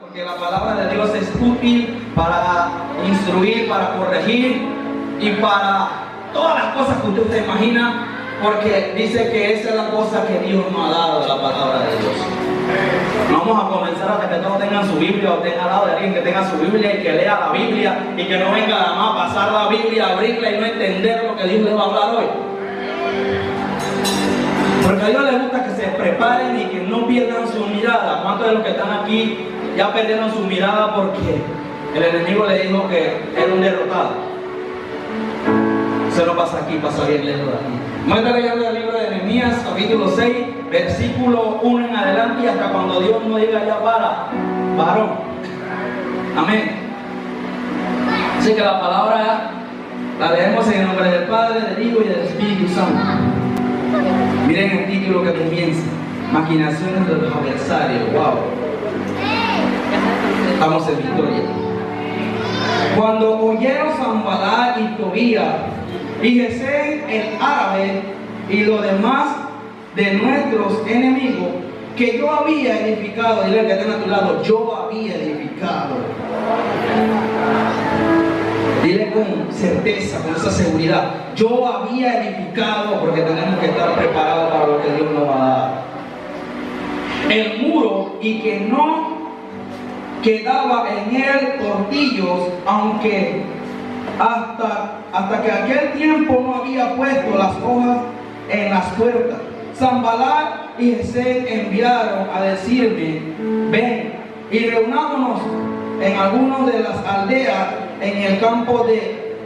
Porque la palabra de Dios es útil para instruir, para corregir y para todas las cosas que usted se imagina, porque dice que esa es la cosa que Dios nos ha dado, la palabra de Dios. No vamos a comenzar hasta que todos tengan su Biblia o tengan al lado de alguien que tenga su Biblia y que lea la Biblia y que no venga nada más a pasar la Biblia, abrirla y no entender lo que Dios le va a hablar hoy. Porque a Dios le gusta que se preparen y que no pierdan su mirada. ¿Cuántos de los que están aquí ya perdieron su mirada porque el enemigo le dijo que era un derrotado? Eso no pasa aquí, pasa bien lejos de aquí. Vamos a estar leyendo el libro de Nehemías, capítulo 6, versículo 1 en adelante y hasta cuando Dios nos diga ya para, varón. Amén. Así que la palabra la leemos en el nombre del Padre, del Hijo y del Espíritu Santo. Miren el título que comienza: Maquinaciones del adversario. Wow. Estamos en victoria. Cuando oyeron Sanballat y Tobías y Gesem el árabe y los demás de nuestros enemigos que yo había edificado, dile al que está a tu lado, yo había edificado. Dile con certeza, con esa seguridad, yo había edificado, porque tenemos que estar preparados para lo que Dios nos va a dar. El muro, y que no quedaba en él tortillos, aunque hasta que aquel tiempo no había puesto las hojas en las puertas. Sanballat y Gesem enviaron a decirme: ven y reunámonos en algunas de las aldeas en el campo de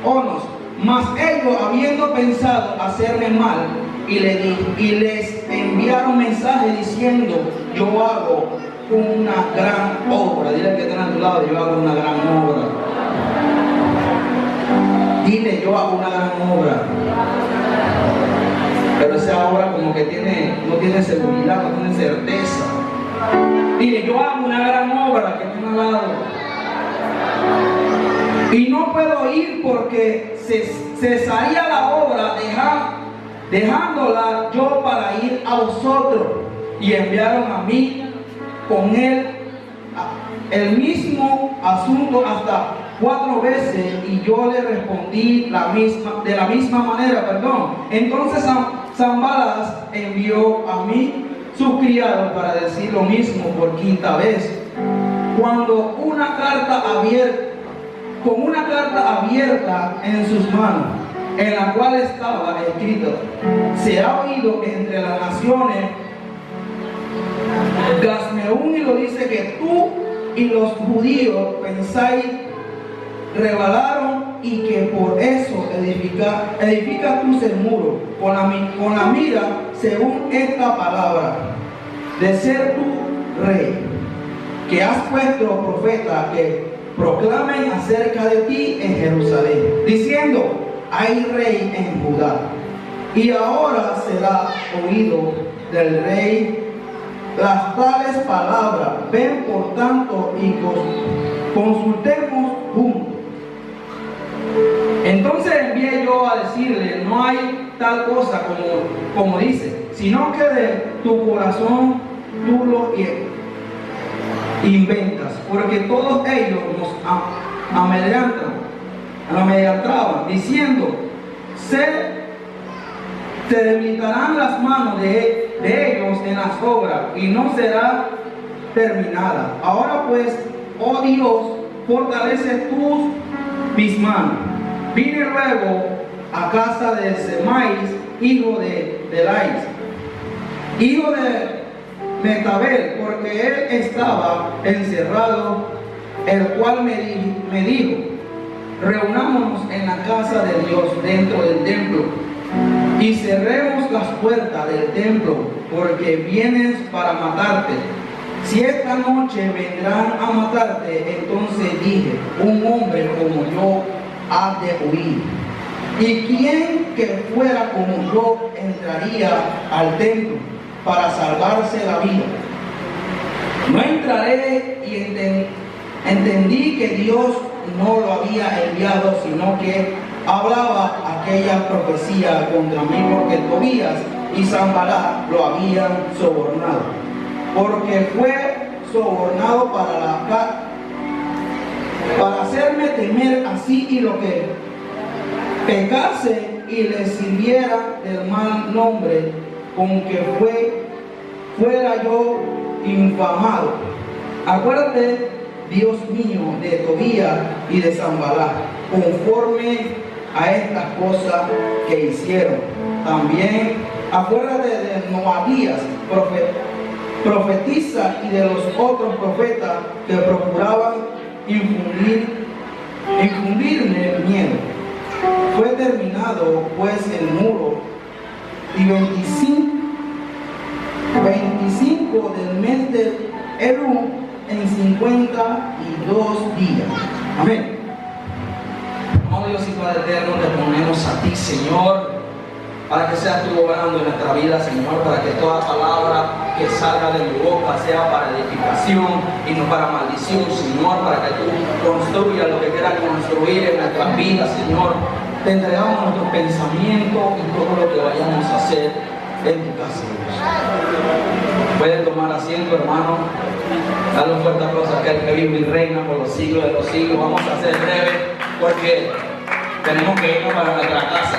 Onos. Mas ellos, habiendo pensado hacerme mal, y les enviaron mensaje diciendo: yo hago una gran obra. Dile al que está a tu lado, yo hago una gran obra. Dile, yo hago una gran obra. Pero esa obra como que no tiene seguridad, no tiene certeza. Dile, yo hago una gran obra que está al lado. Y no puedo ir porque cesaría la obra dejándola yo para ir a vosotros. Y enviaron a mí con él el mismo asunto hasta 4 veces, y yo le respondí de la misma manera. Entonces Sanballat envió a mí sus criados para decir lo mismo por 5ª vez. Con una carta abierta en sus manos, en la cual estaba escrito: se ha oído entre las naciones. Gasmeúnilo dice que tú y los judíos pensáis, rebelaron, y que por eso edifica tú el muro con la mira, según esta palabra, de ser tú rey, que has puesto profeta que proclamen acerca de ti en Jerusalén, diciendo: hay rey en Judá. Y ahora será oído del rey las tales palabras. Ven por tanto y consultemos juntos. Entonces envié yo a decirle: no hay tal cosa como dice, sino que de tu corazón tú lo inventas, porque todos ellos nos amedrentaban, diciendo: te debilitarán las manos de ellos en las obras, y no será terminada. Ahora pues, oh Dios, fortalece mis manos. Vine luego a casa de Semaías, hijo de Delais, hijo de Metabel, porque él estaba encerrado, el cual me dijo: reunámonos en la casa de Dios dentro del templo, y cerremos las puertas del templo, porque vienes para matarte. Si esta noche vendrán a matarte, entonces dije: un hombre como yo ha de huir. ¿Y quién que fuera como yo entraría al templo para salvarse la vida? No entraré, y entendí que Dios no lo había enviado, sino que hablaba aquella profecía contra mí, porque Tobías y Sanballat lo habían sobornado. Porque fue sobornado para hacerme temer así y lo que pecase y le sirviera el mal nombre con que fuera yo infamado. Acuérdate, Dios mío, de Tobías y de Sanballat, conforme a estas cosas que hicieron. También acuérdate de Noadías, profetiza, y de los otros profetas que procuraban infundirme miedo. Fue terminado pues el muro, y 25 del mes de Elú en 52 días. Amén. Oh Dios y Padre eterno, te ponemos a ti, Señor, para que seas tú obrando en nuestra vida, Señor, para que toda palabra que salga de mi boca sea para edificación y no para maldición, Señor, para que tú construyas lo que quieras construir en nuestras vidas, Señor. Te entregamos nuestros pensamientos y todo lo que vayamos a hacer en tu casa, Dios. Pueden tomar asiento, hermano. Dale un fuerte aplauso a aquel que vive y reina por los siglos de los siglos. Vamos a ser breve porque tenemos que irnos para nuestra casa.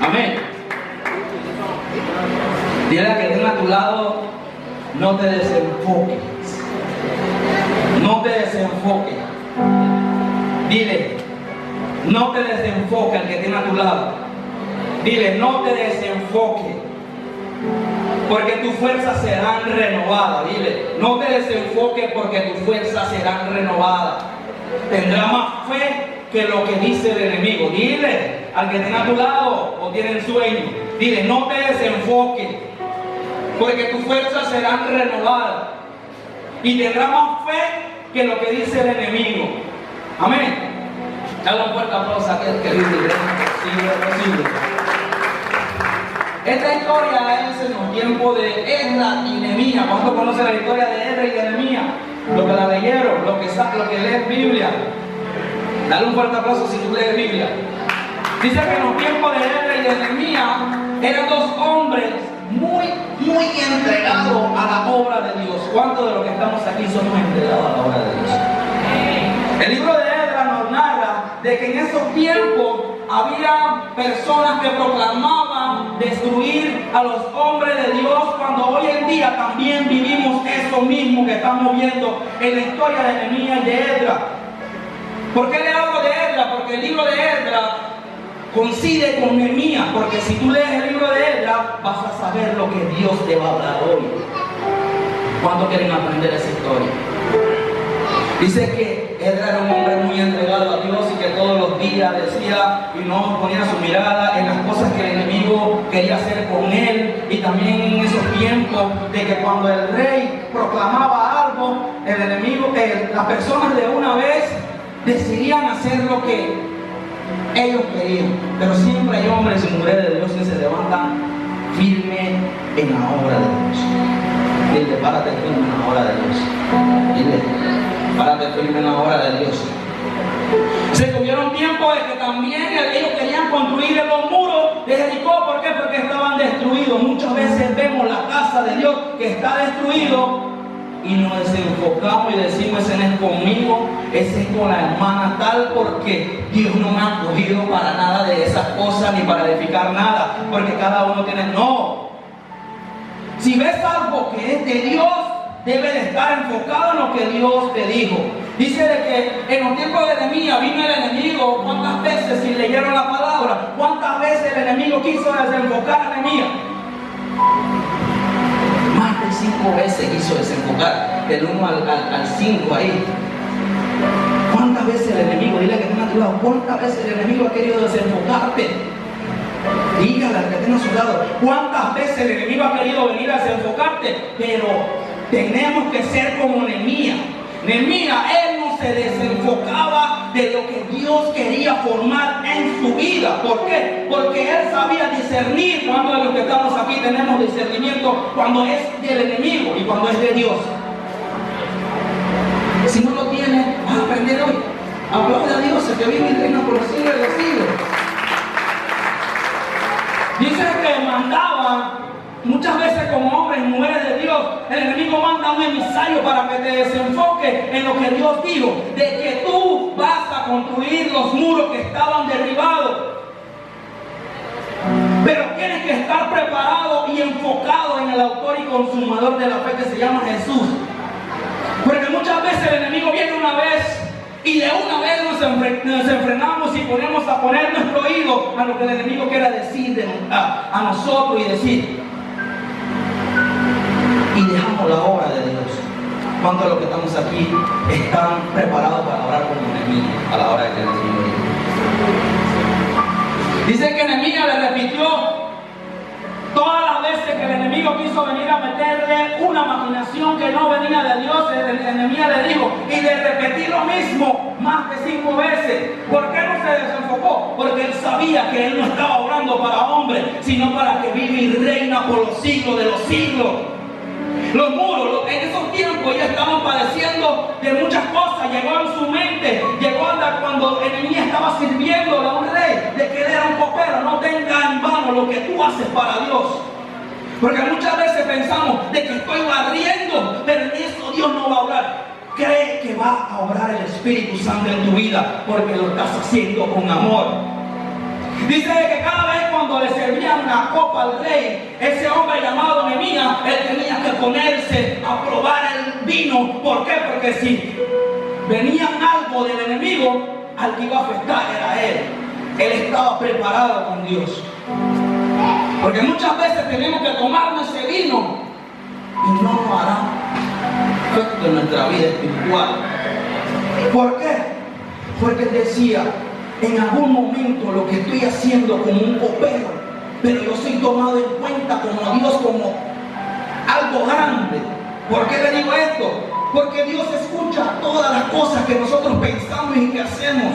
Amén. Dile a que tenga a tu lado, no te desenfoques. No te desenfoques. Dile, no te desenfoques al que tiene a tu lado. Dile, no te desenfoques, porque tus fuerzas serán renovadas. Dile, no te desenfoques porque tus fuerzas serán renovadas. Tendrá más fe que lo que dice el enemigo. Dile al que tiene a tu lado o tiene sueño. Dile, no te desenfoques porque tus fuerzas serán renovadas. Y tendrá más fe que lo que dice el enemigo. Amén. Dale un fuerte aplauso a aquel que vive y reina posible. Esta historia es en los tiempos de Esdras y Nehemías. ¿Cuántos conocen la historia de Esdras y de Nehemías? Los que la leyeron, los que leen Biblia. Dale un fuerte aplauso si tú lees Biblia. Dice que en los tiempos de Esdras y de Nehemías eran dos hombres muy entregados a la obra de Dios. ¿Cuántos de los que estamos aquí somos entregados a la obra de Dios? El libro de Esdras nos narra de que en esos tiempos había personas que proclamaban destruir a los hombres de Dios, cuando hoy en día también vivimos eso mismo que estamos viendo en la historia de Nehemías y de Esdras. ¿Por qué le hablo de Esdras? Porque el libro de Esdras coincide con Nehemías, porque si tú lees el libro de Esdras vas a saber lo que Dios te va a hablar hoy. ¿Cuántos quieren aprender esa historia? Dice que Esdras era un hombre muy entregado a Dios y que todos los días decía y no ponía su mirada en las cosas que el enemigo quería hacer con él. Y también en esos tiempos de que cuando el rey proclamaba algo, el enemigo, las personas de una vez decidían hacer lo que ellos querían. Pero siempre hay hombres y mujeres de Dios que se levantan firmes en la obra de Dios. Dile, párate firme en la obra de Dios. Dile, párate firme en la obra de Dios. Se tuvieron tiempo de que también ellos querían construir los muros de Jericó. ¿Por qué? Porque estaban destruidos. Muchas veces vemos la casa de Dios que está destruido y nos desenfocamos y decimos, ese no es conmigo, ese es con la hermana tal, porque Dios no me ha cogido para nada de esas cosas ni para edificar nada, porque cada uno tiene. No. Si ves algo que es de Dios, debe de estar enfocado en lo que Dios te dijo. Dice de que en los tiempos de Nehemías vino el enemigo. ¿Cuántas veces, si leyeron la palabra, cuántas veces el enemigo quiso desenfocar a Nehemías? Más de 5 veces quiso desenfocar, del 1 al 5 ahí. ¿Cuántas veces el enemigo, dile que tenga a tu lado, cuántas veces el enemigo ha querido desenfocarte? Dígale al que tenga a su lado, cuántas veces el enemigo ha querido venir a desenfocarte. Pero tenemos que ser como Nehemías. Nehemías, él no se desenfocaba de lo que Dios quería formar en su vida. ¿Por qué? Porque él sabía discernir. Cuando de los que estamos aquí tenemos discernimiento cuando es del enemigo y cuando es de Dios. Si no lo tienes, vas a aprender hoy. Aplaude a Dios, el que vive y reina por los siglos de los siglos. Dice que mandaba muchas veces como hombres y mujeres de Dios, el enemigo manda un emisario para que te desenfoque en lo que Dios dijo, de que tú vas a construir los muros que estaban derribados. Pero tienes que estar preparado y enfocado en el autor y consumador de la fe, que se llama Jesús. Porque muchas veces el enemigo viene una vez y de una vez nos enfrenamos y ponemos a poner nuestro oído a lo que el enemigo quiera decir a nosotros y decir. Y dejamos la obra de Dios. ¿Cuántos de los que estamos aquí están preparados para orar como Nehemías a la hora de que el Señor diga? Dice que Nehemías le repitió todas las veces que el enemigo quiso venir a meterle una maquinación que no venía de Dios. El Nehemías le dijo, y le repetí lo mismo más de 5 veces. ¿Por qué no se desenfocó? Porque él sabía que él no estaba orando para hombres, sino para que vive y reina por los siglos de los siglos. Los muros, en esos tiempos ya estaban padeciendo de muchas cosas. Llegó en su mente, llegó hasta cuando Nehemías estaba sirviendo a un rey, de que él era un copero. No tenga en vano lo que tú haces para Dios. Porque muchas veces pensamos de que estoy barriendo, pero en eso Dios no va a obrar. Cree que va a obrar el Espíritu Santo en tu vida, porque lo estás haciendo con amor. Dice que cada vez cuando le servían una copa al rey, ese hombre llamado Nehemías, él tenía que ponerse a probar el vino. ¿Por qué? Porque si venían algo del enemigo, al que iba a afectar era él. Él estaba preparado con Dios. Porque muchas veces tenemos que tomarnos ese vino y no nos hará efecto en nuestra vida espiritual. ¿Por qué? Porque él decía, en algún momento lo que estoy haciendo como un copero, pero yo soy tomado en cuenta como Dios, como algo grande. ¿Por qué le digo esto? Porque Dios escucha todas las cosas que nosotros pensamos y que hacemos.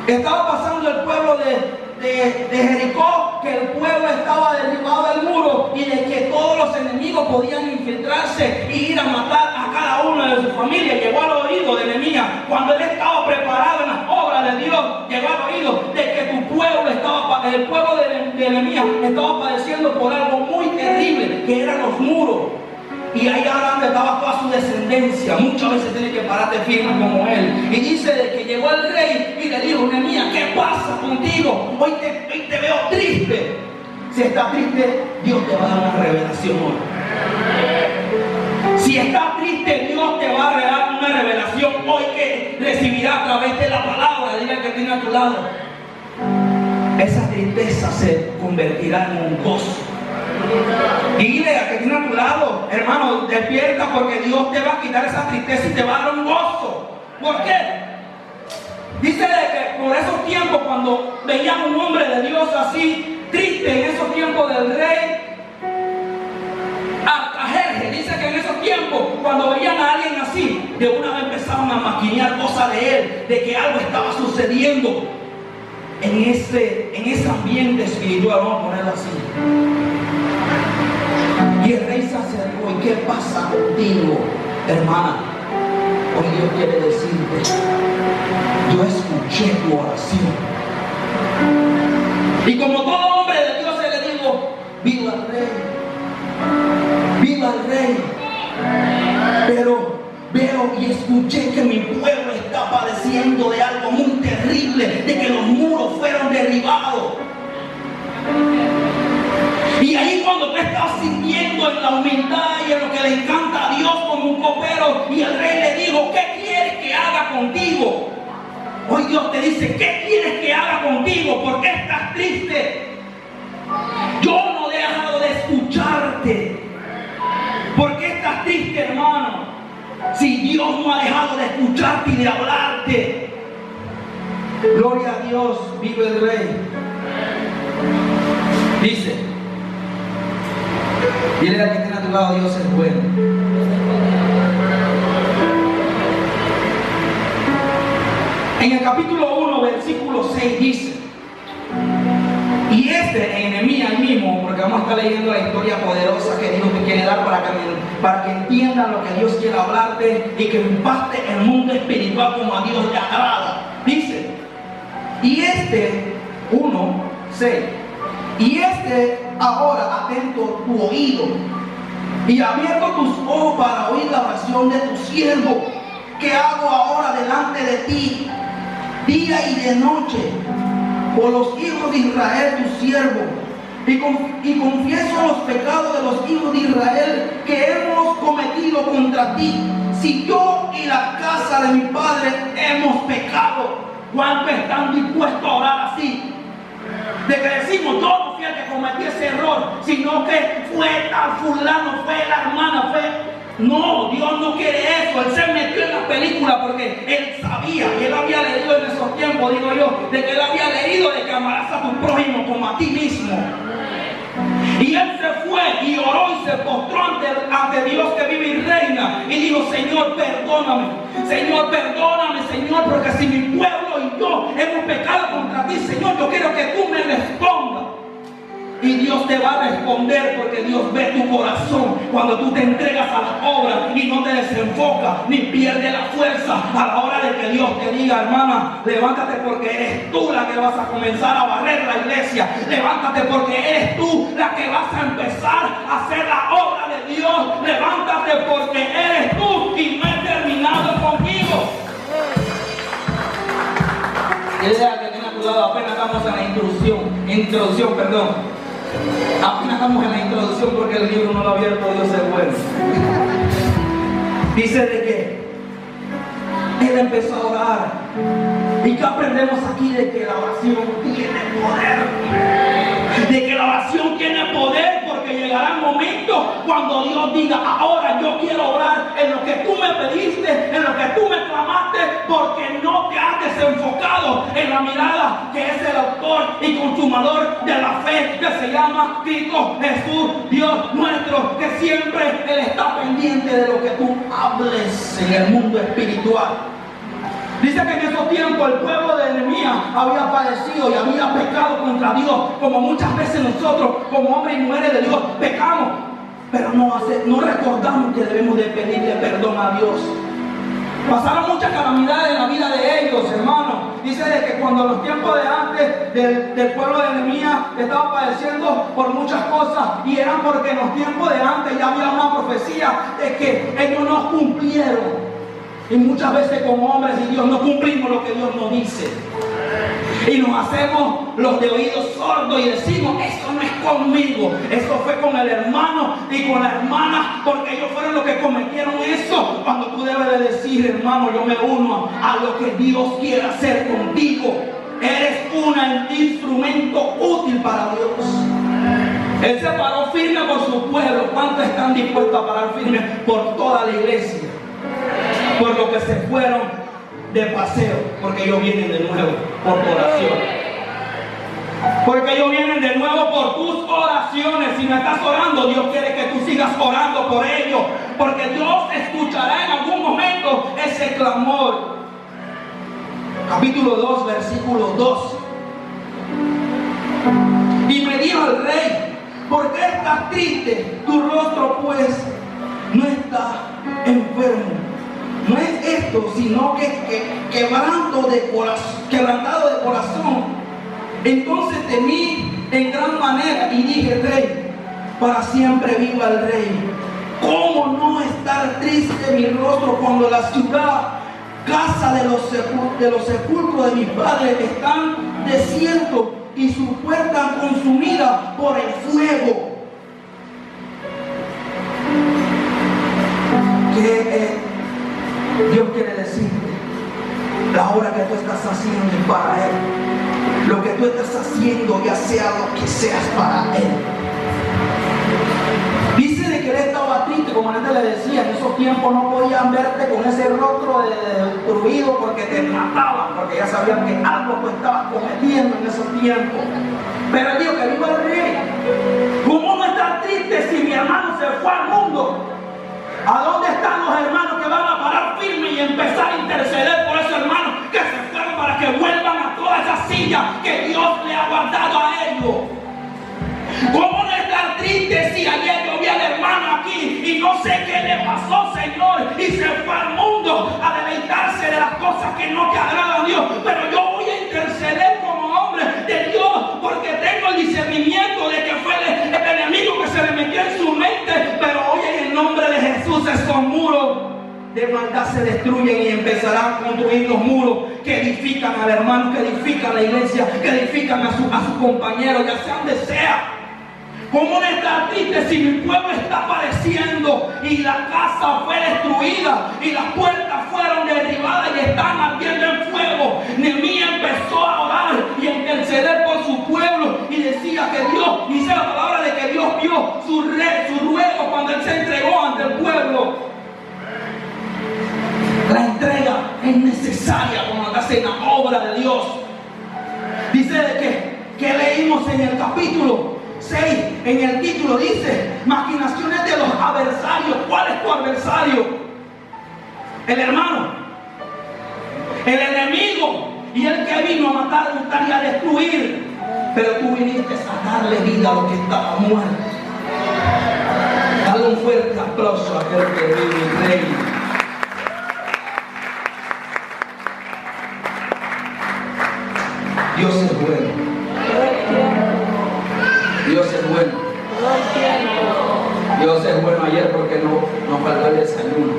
Estaba pasando el pueblo de Jericó, que el pueblo estaba derribado del muro y de que todos los enemigos podían infiltrarse y ir a matar a cada uno de su familia. Llegó al oído de Nehemías, cuando él estaba preparado en las obras de Dios, llegó al oído de que tu pueblo el pueblo de Nehemías estaba padeciendo por algo muy terrible, que eran los muros. Y ahí adelante estaba toda su descendencia. Muchas veces tienes que pararte firme como él. Y dice de que llegó el rey y le dijo, Nehemías, ¿qué pasa contigo? Hoy te veo triste. Si estás triste, Dios te va a dar una revelación hoy. Si estás triste, Dios te va a dar una revelación hoy que recibirás a través de la palabra. Diga que tiene a tu lado. Esa tristeza se convertirá en un gozo. Dile a que tiene a tu lado, hermano, despierta, porque Dios te va a quitar esa tristeza y te va a dar un gozo. ¿Por qué? Dice de que por esos tiempos, cuando veían un hombre de Dios así, triste, en esos tiempos del rey Artajerjes, dice que en esos tiempos, cuando veían a alguien así, de una vez empezaban a maquinear cosas de él, de que algo estaba sucediendo en ese ambiente espiritual, vamos a ponerlo así. Y el rey se acercó. ¿Y qué pasa contigo, hermana? Hoy Dios quiere decirte, yo escuché tu oración. Y como todo hombre de Dios, se le dijo, viva el rey, viva el rey. Pero veo y escuché que mi pueblo está padeciendo de algo muy terrible, de que los muros fueron derribados. Y ahí cuando tú estás sintiendo en la humildad y en lo que le encanta a Dios como un copero, y el rey le dijo, ¿qué quieres que haga contigo? Hoy Dios te dice, ¿qué quieres que haga contigo? ¿Por qué estás triste? Yo no he dejado de escucharte. ¿Por qué estás triste, hermano? Si Dios no ha dejado de escucharte y de hablarte. Gloria a Dios, vive el rey. Dice, dile al que tiene a tu lado, Dios es bueno. En el capítulo 1, versículo 6 dice, y en Nehemías mismo, porque vamos a estar leyendo la historia poderosa que Dios te quiere dar para que entiendan lo que Dios quiere hablarte y que impacte el mundo espiritual como a Dios le agrada. Dice, y 1:6, y ahora atento tu oído y abierto tus ojos para oír la oración de tu siervo, que hago ahora delante de ti, día y de noche, por los hijos de Israel, tu siervo, y confieso los pecados de los hijos de Israel que hemos cometido contra ti. Si yo y la casa de mi padre hemos pecado, ¿cuántos están dispuestos a orar así? De que decimos, yo no fui el que cometí ese error, sino que fue tal fulano, fue la hermana, fue... No, Dios no quiere eso. Él se metió en la película porque Él sabía, y Él había leído en esos tiempos, digo yo, de que Él había leído de que amarás a tu prójimo como a ti mismo. Y Él se fue y oró y se postró ante Dios que vive y reina, y dijo, Señor, perdóname, Señor, porque si mi pueblo y yo hemos pecado contra ti, Señor, yo quiero que tú me respondas. Y Dios te va a responder, porque Dios ve tu corazón cuando tú te entregas a las obras y no te desenfocas ni pierdes la fuerza a la hora de que Dios te diga, hermana, levántate porque eres tú la que vas a comenzar a barrer la iglesia. Levántate porque eres tú la que vas a empezar a hacer la obra de Dios. Levántate porque eres tú y no he terminado conmigo. Idea que tenga cuidado, apenas estamos en la introducción, perdón. Apenas estamos en la introducción porque el libro no lo ha abierto, Dios es bueno. Dice de que Él empezó a orar. ¿Y qué aprendemos aquí? De que la oración tiene poder. De que la oración tiene poder, porque llegará el momento cuando Dios diga, ahora yo quiero orar en lo que tú me pediste, en lo que tú me clamaste, porque no te has desenfocado en la mirada que es el autor y consumador de la fe, que se llama Cristo Jesús, Dios nuestro, que siempre Él está pendiente de lo que tú hables en el mundo espiritual. Dice que en esos tiempos el pueblo de Nehemías había padecido y había pecado contra Dios, como muchas veces nosotros, como hombres y mujeres de Dios, pecamos, pero no recordamos que debemos de pedirle perdón a Dios. Pasaron muchas calamidades en la vida de ellos, hermanos. Dice de que cuando en los tiempos de antes del pueblo de Nehemías estaba padeciendo por muchas cosas, y eran porque en los tiempos de antes ya había una profecía de que ellos no cumplieron. Y muchas veces como hombres y Dios no cumplimos lo que Dios nos dice. Y nos hacemos los de oídos sordos y decimos, eso no es conmigo, eso fue con el hermano y con la hermana, porque ellos fueron los que cometieron eso. Cuando tú debes de decir, hermano, yo me uno a lo que Dios quiere hacer contigo. Eres un instrumento útil para Dios. Él se paró firme por su pueblo. ¿Cuántos están dispuestos a parar firme por toda la iglesia? Por lo que se fueron de paseo, porque ellos vienen de nuevo por tu oración. Porque ellos vienen de nuevo por tus oraciones. Si no estás orando, Dios quiere que tú sigas orando por ellos, porque Dios escuchará en algún momento ese clamor. Capítulo 2, versículo 2. Y me dijo el rey, ¿por qué estás triste? Tu rostro pues no está enfermo. No es esto, sino que quebrantado de corazón. Entonces temí en gran manera y dije, rey, para siempre viva el rey. ¿Cómo no estar triste mi rostro cuando la ciudad, casa de los sepulcros de mis padres, están desiertos y sus puertas consumidas por el fuego? Dios quiere decirte, la obra que tú estás haciendo es para Él. Lo que tú estás haciendo, ya sea lo que seas, para Él. Dice de que Él estaba triste, como antes le decía, en esos tiempos no podían verte con ese rostro destruido porque te mataban, porque ya sabían que algo tú estabas cometiendo en esos tiempos. Pero Él dijo que viva el rey. ¿Cómo no estar triste si mi hermano se fue al mundo? ¿A dónde están los hermanos que van a parar firme y empezar a interceder por esos hermanos que se fueron para que vuelvan a toda esa silla que Dios le ha guardado a ellos? ¿Cómo no estar triste si ayer yo vi al hermano aquí y no sé qué le pasó, Señor, y se fue al mundo a deleitarse de las cosas que no te agradan a Dios? Pero yo voy a interceder como hombre de Dios, porque tengo el discernimiento de que fue de maldad se destruyen y empezarán a construir los muros que edifican al hermano, que edifican la iglesia, que edifican a sus compañeros, ya sea donde sea. ¿Cómo no estar triste si mi pueblo está padeciendo y la casa fue destruida y las puertas fueron derribadas y están ardiendo en fuego? Nehemías empezó a orar y a interceder por su pueblo y decía que Dios, dice la palabra de que Dios vio su ruego cuando él se entregó ante el pueblo. La entrega es necesaria cuando hacen la obra de Dios. Dice de que leímos en el capítulo 6, en el título dice maquinaciones de los adversarios. ¿Cuál es tu adversario? El hermano, el enemigo y el que vino a matar, matar y a destruir. Pero tú viniste a darle vida a lo que estaba muerto. Dale un fuerte aplauso a aquel que vive y reina. Dios es bueno. Dios es bueno. Dios es bueno. Ayer porque no faltó el desayuno.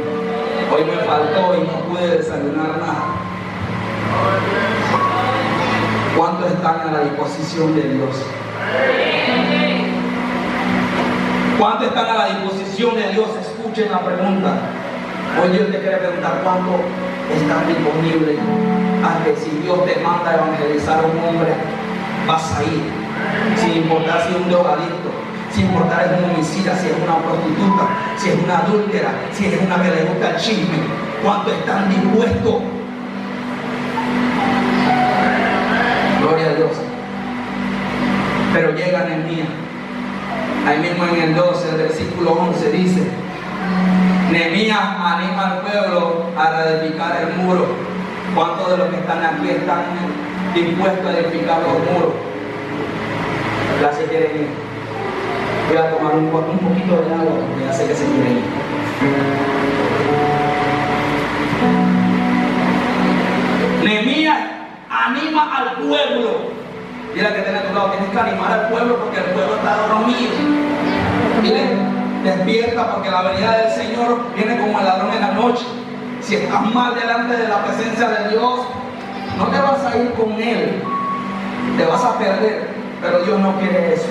Hoy me faltó y no pude desayunar nada. ¿Cuántos están a la disposición de Dios? ¿Cuántos están a la disposición de Dios? Escuchen la pregunta. Hoy Dios te quiere preguntar cuánto están disponibles a que si Dios te manda a evangelizar a un hombre, vas a ir. Sin importar si es un drogadicto, sin importar si es un homicida, si es una prostituta, si es una adúltera, si es una que le gusta el chisme. ¿Cuánto están dispuestos? Gloria a Dios. Pero llega Nehemías. Ahí mismo en el 12, el versículo 11 dice: Nehemías anima al pueblo a reedificar el muro. ¿Cuántos de los que están aquí están dispuestos a edificar los muros? Ya se quieren ir. Voy a tomar un poquito de agua porque ya sé que se quieren ir. Nehemías anima al pueblo. Dile que tiene a tu lado, tienes que animar al pueblo porque el pueblo está dormido. Dile, despierta porque la venida del Señor viene como el ladrón en la noche. Si estás mal delante de la presencia de Dios, no te vas a ir con Él, te vas a perder, pero Dios no quiere eso.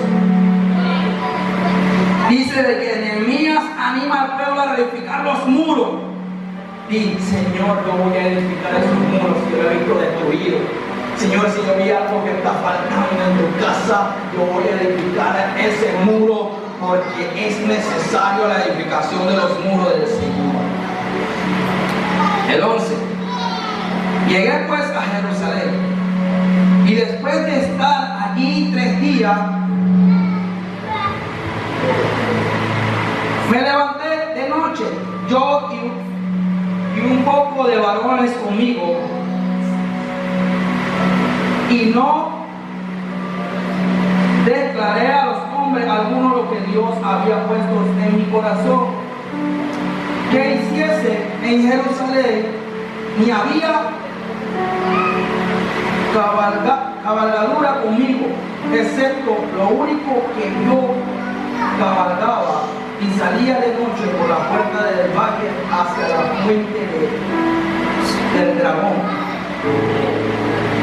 Dice de que Nehemías anima al pueblo a reedificar los muros. Y Señor, yo voy a edificar esos muros que yo he visto destruidos. Señor, si yo vi algo que está faltando en tu casa, yo voy a edificar ese muro porque es necesario la edificación de los muros del Señor. El 11. Llegué pues a Jerusalén y después de estar allí 3 días, me levanté de noche, yo y un poco de varones conmigo, y no declaré a los hombres alguno lo que Dios había puesto en mi corazón que hiciese en Jerusalén, ni había cabalgadura conmigo, excepto lo único que yo cabalgaba y salía de noche por la puerta del valle hacia la fuente del dragón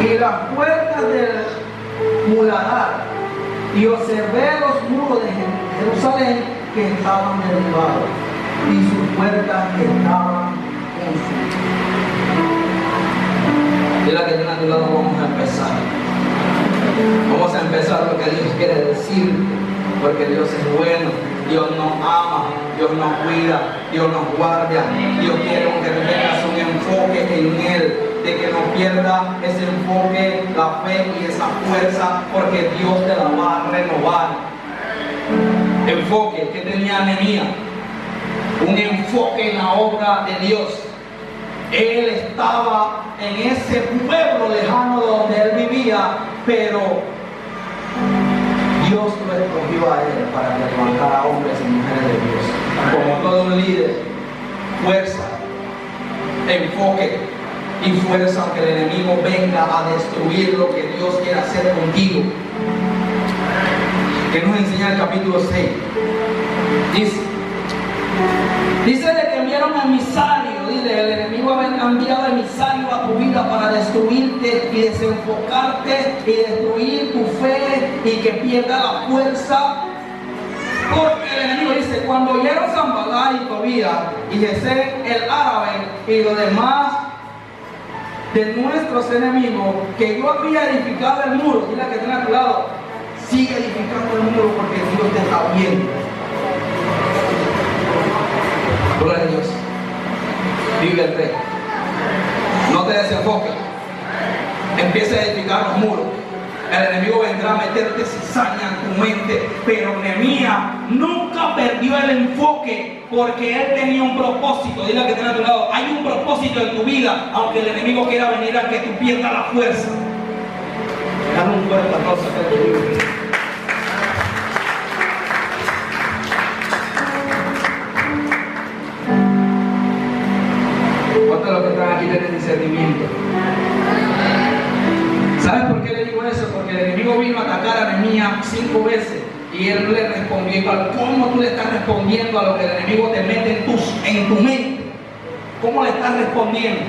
y las puertas del muladar, y observé los muros de Jerusalén que estaban derribados y sus puertas que estaban construidas. Mira que tiene a tu lado, vamos a empezar. Vamos a empezar lo que Dios quiere decir, porque Dios es bueno, Dios nos ama, Dios nos cuida, Dios nos guarda. Dios quiere que tengas un enfoque en Él, de que no pierda ese enfoque, la fe y esa fuerza, porque Dios te la va a renovar. Enfoque que tenía Nehemías, un enfoque en la obra de Dios. Él estaba en ese pueblo lejano donde él vivía, pero Dios lo escogió a él para que levantara a hombres y mujeres de Dios. Como todo un líder, fuerza, enfoque y fuerza, aunque el enemigo venga a destruir lo que Dios quiere hacer contigo. Que nos enseña el capítulo 6. Dice: Dice de que enviaron emisario. Dile, el enemigo ha enviado emisario a tu vida para destruirte y desenfocarte y destruir tu fe y que pierda la fuerza. Porque el enemigo dice, cuando oyeron Sanballat y Tobías y Gesem el árabe y los demás de nuestros enemigos, que yo había edificado el muro, dile que tiene a tu lado, sigue edificando el muro porque Dios te está viendo. Gloria a Dios. Vive el rey. No te desenfoques. Empieza a edificar los muros. El enemigo vendrá a meterte cizaña en tu mente. Pero Nehemías nunca perdió el enfoque porque él tenía un propósito. Dile al que tiene a tu lado, hay un propósito en tu vida, aunque el enemigo quiera venir a que tú pierdas la fuerza. Dale un fuerte aplauso a tu vida. ¿Cuántos de los que están aquí tienen discernimiento? ¿Sabes por qué le digo eso? Porque el enemigo vino a atacar a Nehemías 5 veces y él no le respondió igual. ¿Cómo tú le estás respondiendo a lo que el enemigo te mete en tu mente? ¿Cómo le estás respondiendo?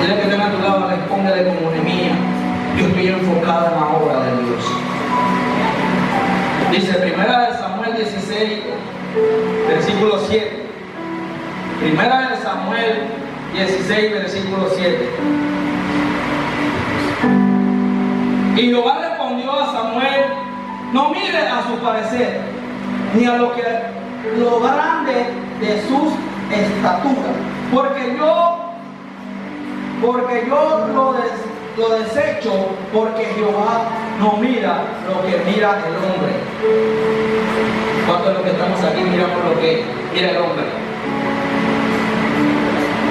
Dile que tenga a tu lado, respóndele como Nehemías. Yo estoy enfocado en la obra de Dios. Dice 1 Samuel 16, versículo 7. 1 Samuel 16, versículo 7. Y Jehová respondió a Samuel: no mire a su parecer, ni a lo grande de sus estaturas, porque yo lo desecho, porque Jehová no mira lo que mira el hombre. ¿Cuántos de los que estamos aquí miramos lo que mira el hombre?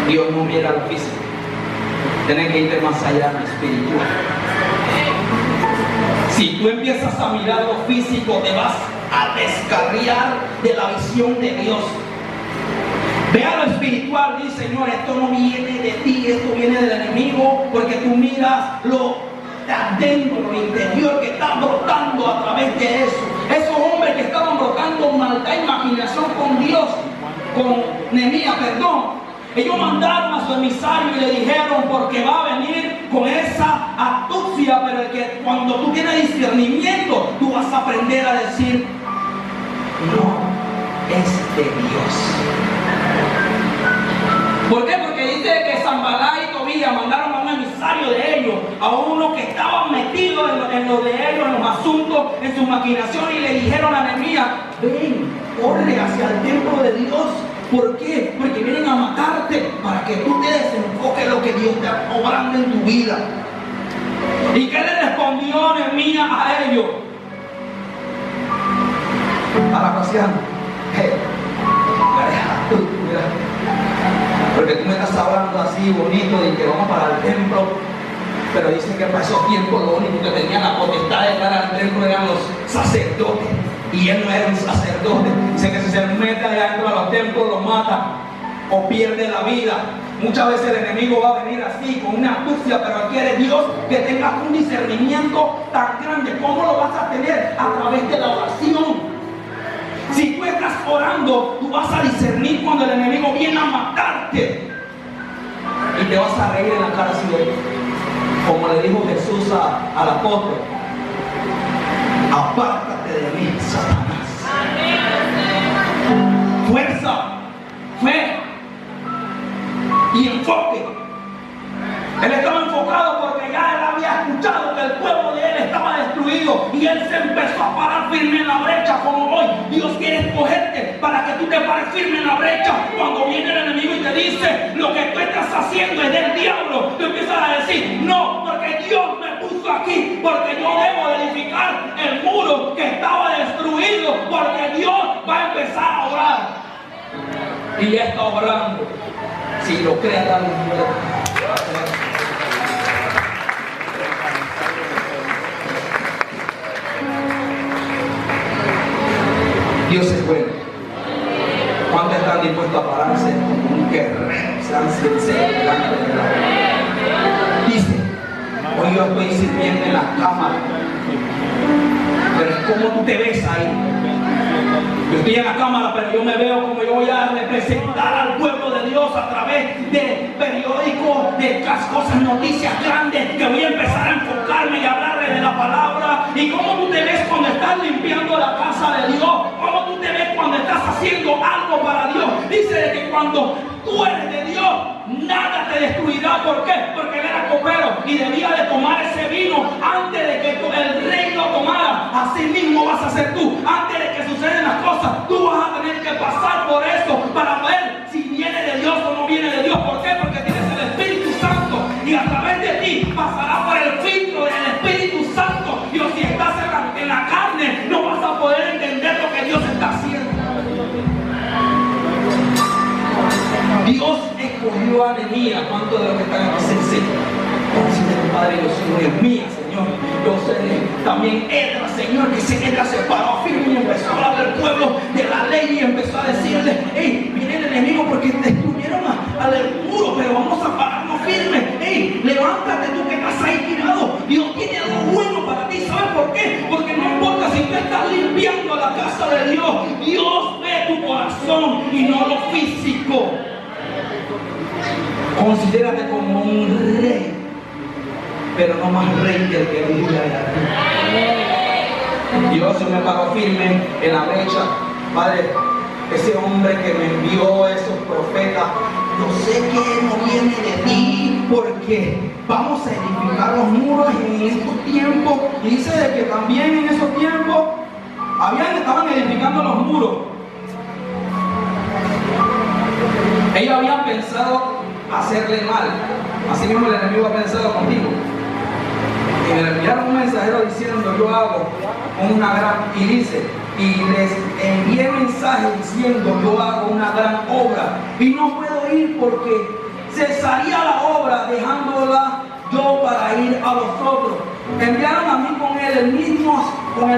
Dios no mira lo físico. Tienes que irte más allá en lo espiritual. Si tú empiezas a mirar lo físico, te vas a descarriar de la visión de Dios. Vea lo espiritual, dice: Señor, esto no viene de ti, esto viene del enemigo, porque tú miras lo de adentro, lo interior que está brotando a través de eso. Esos hombres que estaban brotando maldad e imaginación con Dios, con Nehemías, perdón. Ellos mandaron a su emisario y le dijeron: porque va a venir con esa astucia, pero el que cuando tú tienes discernimiento, tú vas a aprender a decir: no, es de Dios. ¿Por qué? Porque dice que Sanballat y Tobías mandaron a un emisario de ellos, a uno que estaba metido en lo de ellos, en los asuntos, en su maquinación, y le dijeron a Nehemías: ven, corre hacia el templo de Dios. ¿Por qué? Porque vienen a matarte para que tú te desenfoques en lo que Dios está obrando en tu vida. ¿Y qué le respondió Nehemías a ellos? Parafraseando: mira, porque tú me estás hablando así bonito de que vamos para el templo, pero dicen que para esos tiempos lo único que tenían la potestad de entrar al templo eran los sacerdotes. Y él no era un sacerdote. Dice que si se mete allá dentro de los templos, lo mata o pierde la vida. Muchas veces el enemigo va a venir así, con una astucia, pero quiere Dios que tengas un discernimiento tan grande. ¿Cómo lo vas a tener? A través de la oración. Si tú estás orando, tú vas a discernir cuando el enemigo viene a matarte. Y te vas a reír en la cara así de, como le dijo Jesús al apóstol: apártate de mí, Satanás. Fuerza, fe y enfoque. Él estaba enfocado porque ya él había escuchado que el pueblo de él estaba destruido, y él se empezó a parar firme en la brecha. Como hoy Dios quiere escogerte para que tú te pares firme en la brecha. Cuando viene el enemigo y te dice: lo que tú estás haciendo es del diablo, tú empiezas a decir: no, porque Dios me puso aquí, porque yo debo edificar el muro que estaba destruido, porque Dios va a empezar a obrar. Y ya está obrando. Si lo crees, dale un fuerte. Dios es bueno. ¿Cuántos están dispuestos a pararse como un guerrero? Sean sinceros delante de Dios. Dice: hoy yo estoy sirviendo en la cámara, pero es como tú te ves ahí. Yo estoy en la cámara, pero yo me veo como yo voy a representar al pueblo de Dios a través de periódicos, de las cosas, noticias grandes, que voy a empezar a enfocarme y hablarle de la palabra. Y cómo tú te ves cuando estás limpiando la casa de Dios, cómo tú te ves cuando estás haciendo algo para Dios. Dice de que cuando tú eres de Dios, nada te destruirá. ¿Por qué? Porque él era copero y debía de tomar ese vino antes de que el rey lo tomara. Así mismo vas a ser tú. Antes de que sucedan las cosas, tú vas a tener que pasar por eso para ver si viene de Dios o no viene de Dios. ¿Por qué? Porque tienes el Espíritu Santo y a través de ti pasará por el filtro del Espíritu Santo. Y si estás en la carne, no vas a poder entender lo que Dios está haciendo. Dios escogió a Nehemías. ¿Cuántos de los que están aquí se enseñan? Padre, yo soy Nehemías, Señor. Yo sé también Esdras, Señor, que Esdras se paró firme y empezó a hablar del pueblo de la ley y empezó a decirle: hey, viene el enemigo porque destruyeron al muro, pero vamos a pararnos firmes. Hey, levántate tú que estás ahí tirado. Dios tiene algo bueno para ti. ¿Sabes por qué? Porque no importa si tú estás limpiando la casa de Dios, Dios ve tu corazón y no lo físico. Considérate como un rey, pero no más rey que el que vive allá arriba. Dios, yo me paro firme en la brecha. Padre, ese hombre que me envió esos profetas, yo sé que no viene de ti, porque vamos a edificar los muros en estos tiempos. Y dice de que también en esos tiempos estaban edificando los muros. Ellos habían pensado hacerle mal. Así mismo el enemigo ha pensado contigo. Y le enviaron un mensajero diciendo: yo hago una gran, y dice, y les envié mensaje diciendo: yo hago una gran obra y no puedo ir porque cesaría la obra dejándola yo para ir a los otros. Enviaron a mí con el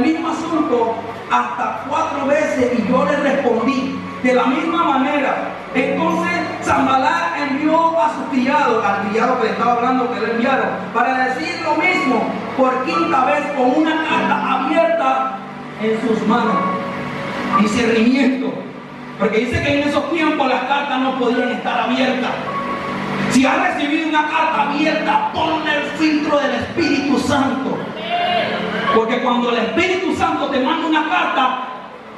mismo asunto hasta 4 veces y yo le respondí de la misma manera. Entonces Sanballat envió a su criado, al criado que le estaba hablando, que le enviaron, para decir lo mismo por 5ª vez, con una carta abierta en sus manos. Discernimiento, porque dice que en esos tiempos las cartas no podían estar abiertas. Si has recibido una carta abierta, ponle el filtro del Espíritu Santo, porque cuando el Espíritu Santo te manda una carta,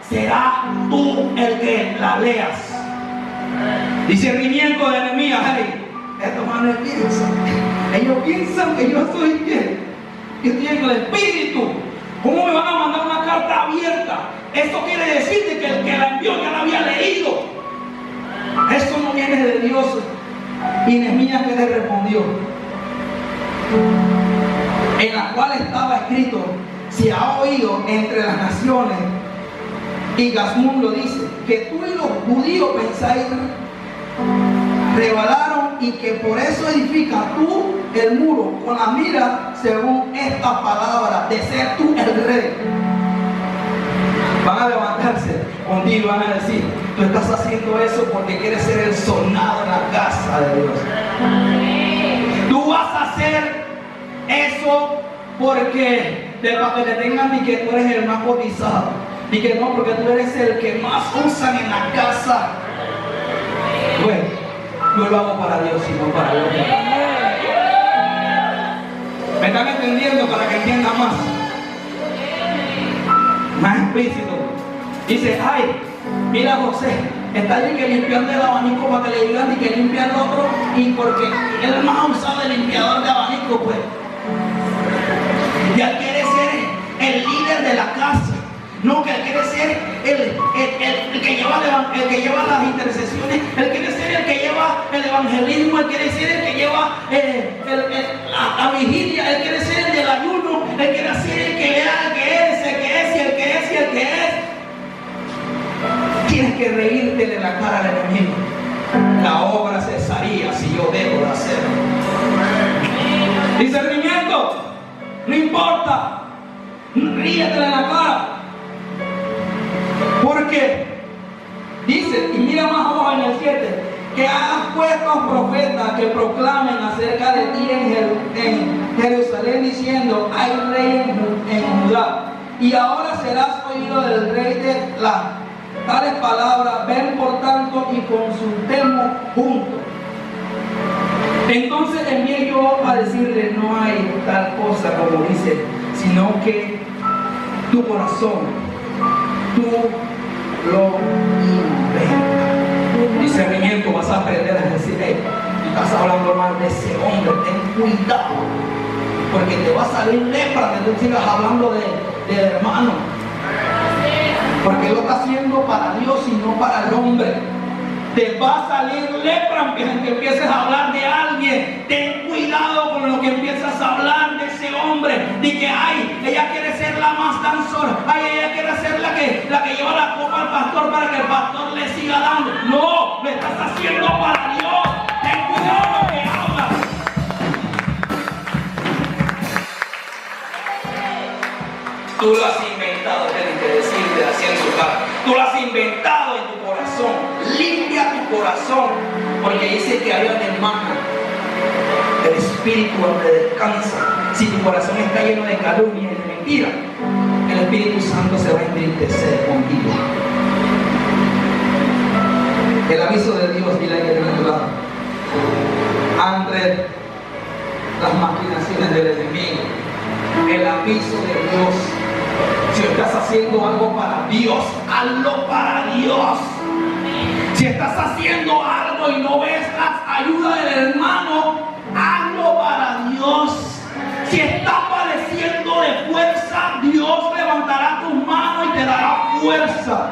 será tú el que la leas. Discernimiento de Nehemías. Hey, estos manes piensan, ellos piensan que yo soy quien, yo tengo el Espíritu. ¿Cómo me van a mandar una carta abierta? Esto quiere decir que el que la envió ya la había leído. Eso no viene de Dios. Y Nehemías, ¿qué le respondió? En la cual estaba escrito: se ha oído entre las naciones, y Gazmún lo dice, que tú y los judíos pensáis, rebalaron, y que por eso edificas tú el muro con la mira según esta palabra de ser tú el rey. Van a levantarse contigo y van a decir: tú estás haciendo eso porque quieres ser el sonado en la casa de Dios. Tú vas a hacer eso porque para que te tengan y que tú eres el más cotizado, y que no, porque tú eres el que más usan en la casa. Bueno, yo lo hago para Dios y no para Dios. ¿Me están entendiendo? Para que entiendan más explícito. Dice: ay, mira José, está alguien que limpiando el abanico para que le digan y que limpia el otro, y porque él es más usado el limpiador de abanico, pues ya quiere ser el líder de la casa. No, que él quiere ser el que lleva las intercesiones, él quiere ser el que lleva el evangelismo, él quiere ser el que lleva la vigilia, él quiere ser el del ayuno, él quiere ser el que vea el que es, el que es y el que es y el que es. Tienes que reírte de la cara del enemigo. La obra cesaría si yo dejo de hacerlo. Discernimiento, no importa, ríete de la cara. Porque dice, y mira más abajo en el 7, que has puesto profetas que proclamen acerca de ti en Jerusalén, diciendo: hay rey en Judá, y ahora serás oído del rey de la tales palabras, ven por tanto y consultemos juntos. Entonces envié yo a decirle, no hay tal cosa como dice, sino que tu corazón, tú lo inventas. Discernimiento, vas a aprender a decir, estás hablando mal de ese hombre, ten cuidado, porque te va a salir lepra que tú sigas hablando del hermano, porque lo está haciendo para Dios y no para el hombre. Te va a salir lepra aunque empieces a hablar de alguien. Ten cuidado con lo que empiezas a hablar de ese hombre. De que, ay, ella quiere ser la más danzora. Ay, ella quiere ser la que lleva la copa al pastor para que el pastor le siga dando. No, lo estás haciendo para Dios. Ten cuidado con lo que hablas. Tú lo has inventado, tienen que decirte así en su cara. Tú lo has inventado en tu corazón. Limpia tu corazón, porque dice que hay una hermana, el espíritu donde descansa. Si tu corazón está lleno de calumnia y de mentira, el Espíritu Santo se va a entristecer contigo. El aviso de Dios, dile que tiene a tu lado, ante las maquinaciones del enemigo. El aviso de Dios. Si estás haciendo algo para Dios, hazlo para Dios. Si estás haciendo algo y no ves la ayuda del hermano, hazlo para Dios. Si estás padeciendo de fuerza, Dios levantará tus manos y te dará fuerza.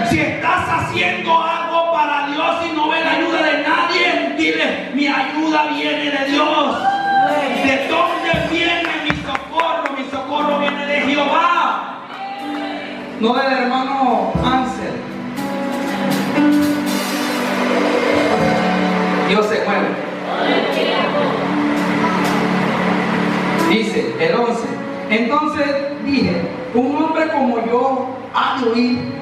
Si estás haciendo algo para Dios y no ves la ayuda de nadie, dile, mi ayuda viene de Dios. ¿De dónde viene mi socorro? Mi socorro viene de Jehová. No del hermano Ansel. Dios se mueve. Dice el 11. Entonces dije, un hombre como yo ha de oír,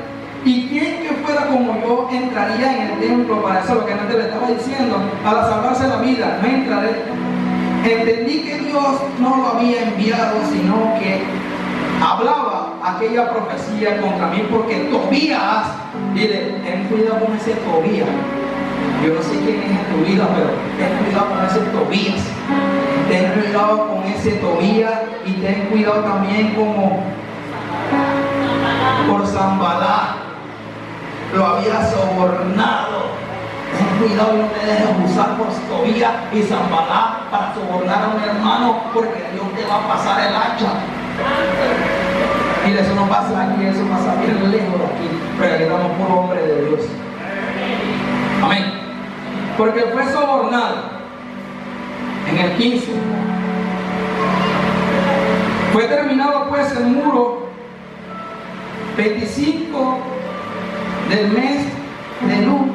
y quien que fuera como yo entraría en el templo para eso, lo que antes le estaba diciendo, para salvarse la vida, no entraré. Entendí que Dios no lo había enviado, sino que hablaba aquella profecía contra mí, porque Tobías, dile, ten cuidado con ese Tobías. Yo no sé quién es en tu vida, pero ten cuidado con ese Tobías. Ten cuidado con ese Tobías y ten cuidado también como por Sanbalá lo había sobornado. Ten cuidado y no te dejes usar por Tobías y Sanbalá para sobornar a un hermano, porque Dios te va a pasar el hacha. Mira, eso no pasa aquí, eso pasa bien lejos de aquí, pero aquí estamos por hombre de Dios. Amén. Porque fue sobornado en el 15. Fue terminado pues el muro 25 del mes de Luz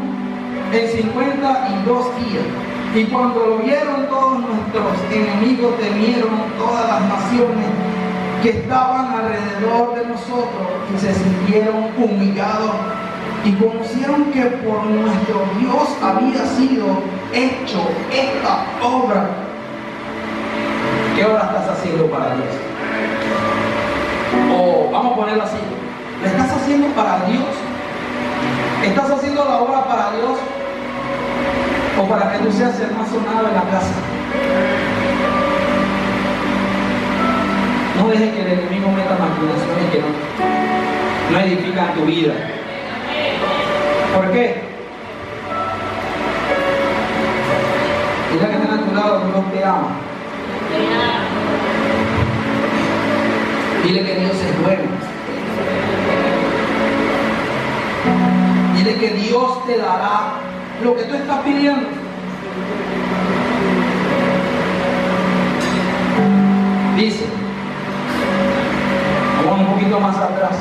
en 52 días. Y cuando lo vieron todos nuestros enemigos, temieron todas las naciones que estaban alrededor de nosotros y se sintieron humillados y conocieron que por nuestro Dios había sido hecho esta obra. ¿Qué obra estás haciendo para Dios? O vamos a ponerlo así, ¿le estás haciendo para Dios? ¿Estás haciendo la obra para Dios o para que tú seas el más sonado en la casa? No dejes que el enemigo meta maquinaciones que no edifican tu vida. ¿Por qué? Dile que está a tu lado, Dios te ama. Dile que Dios es bueno. Dile que Dios te dará lo que tú estás pidiendo. Dice, vamos un poquito más atrás,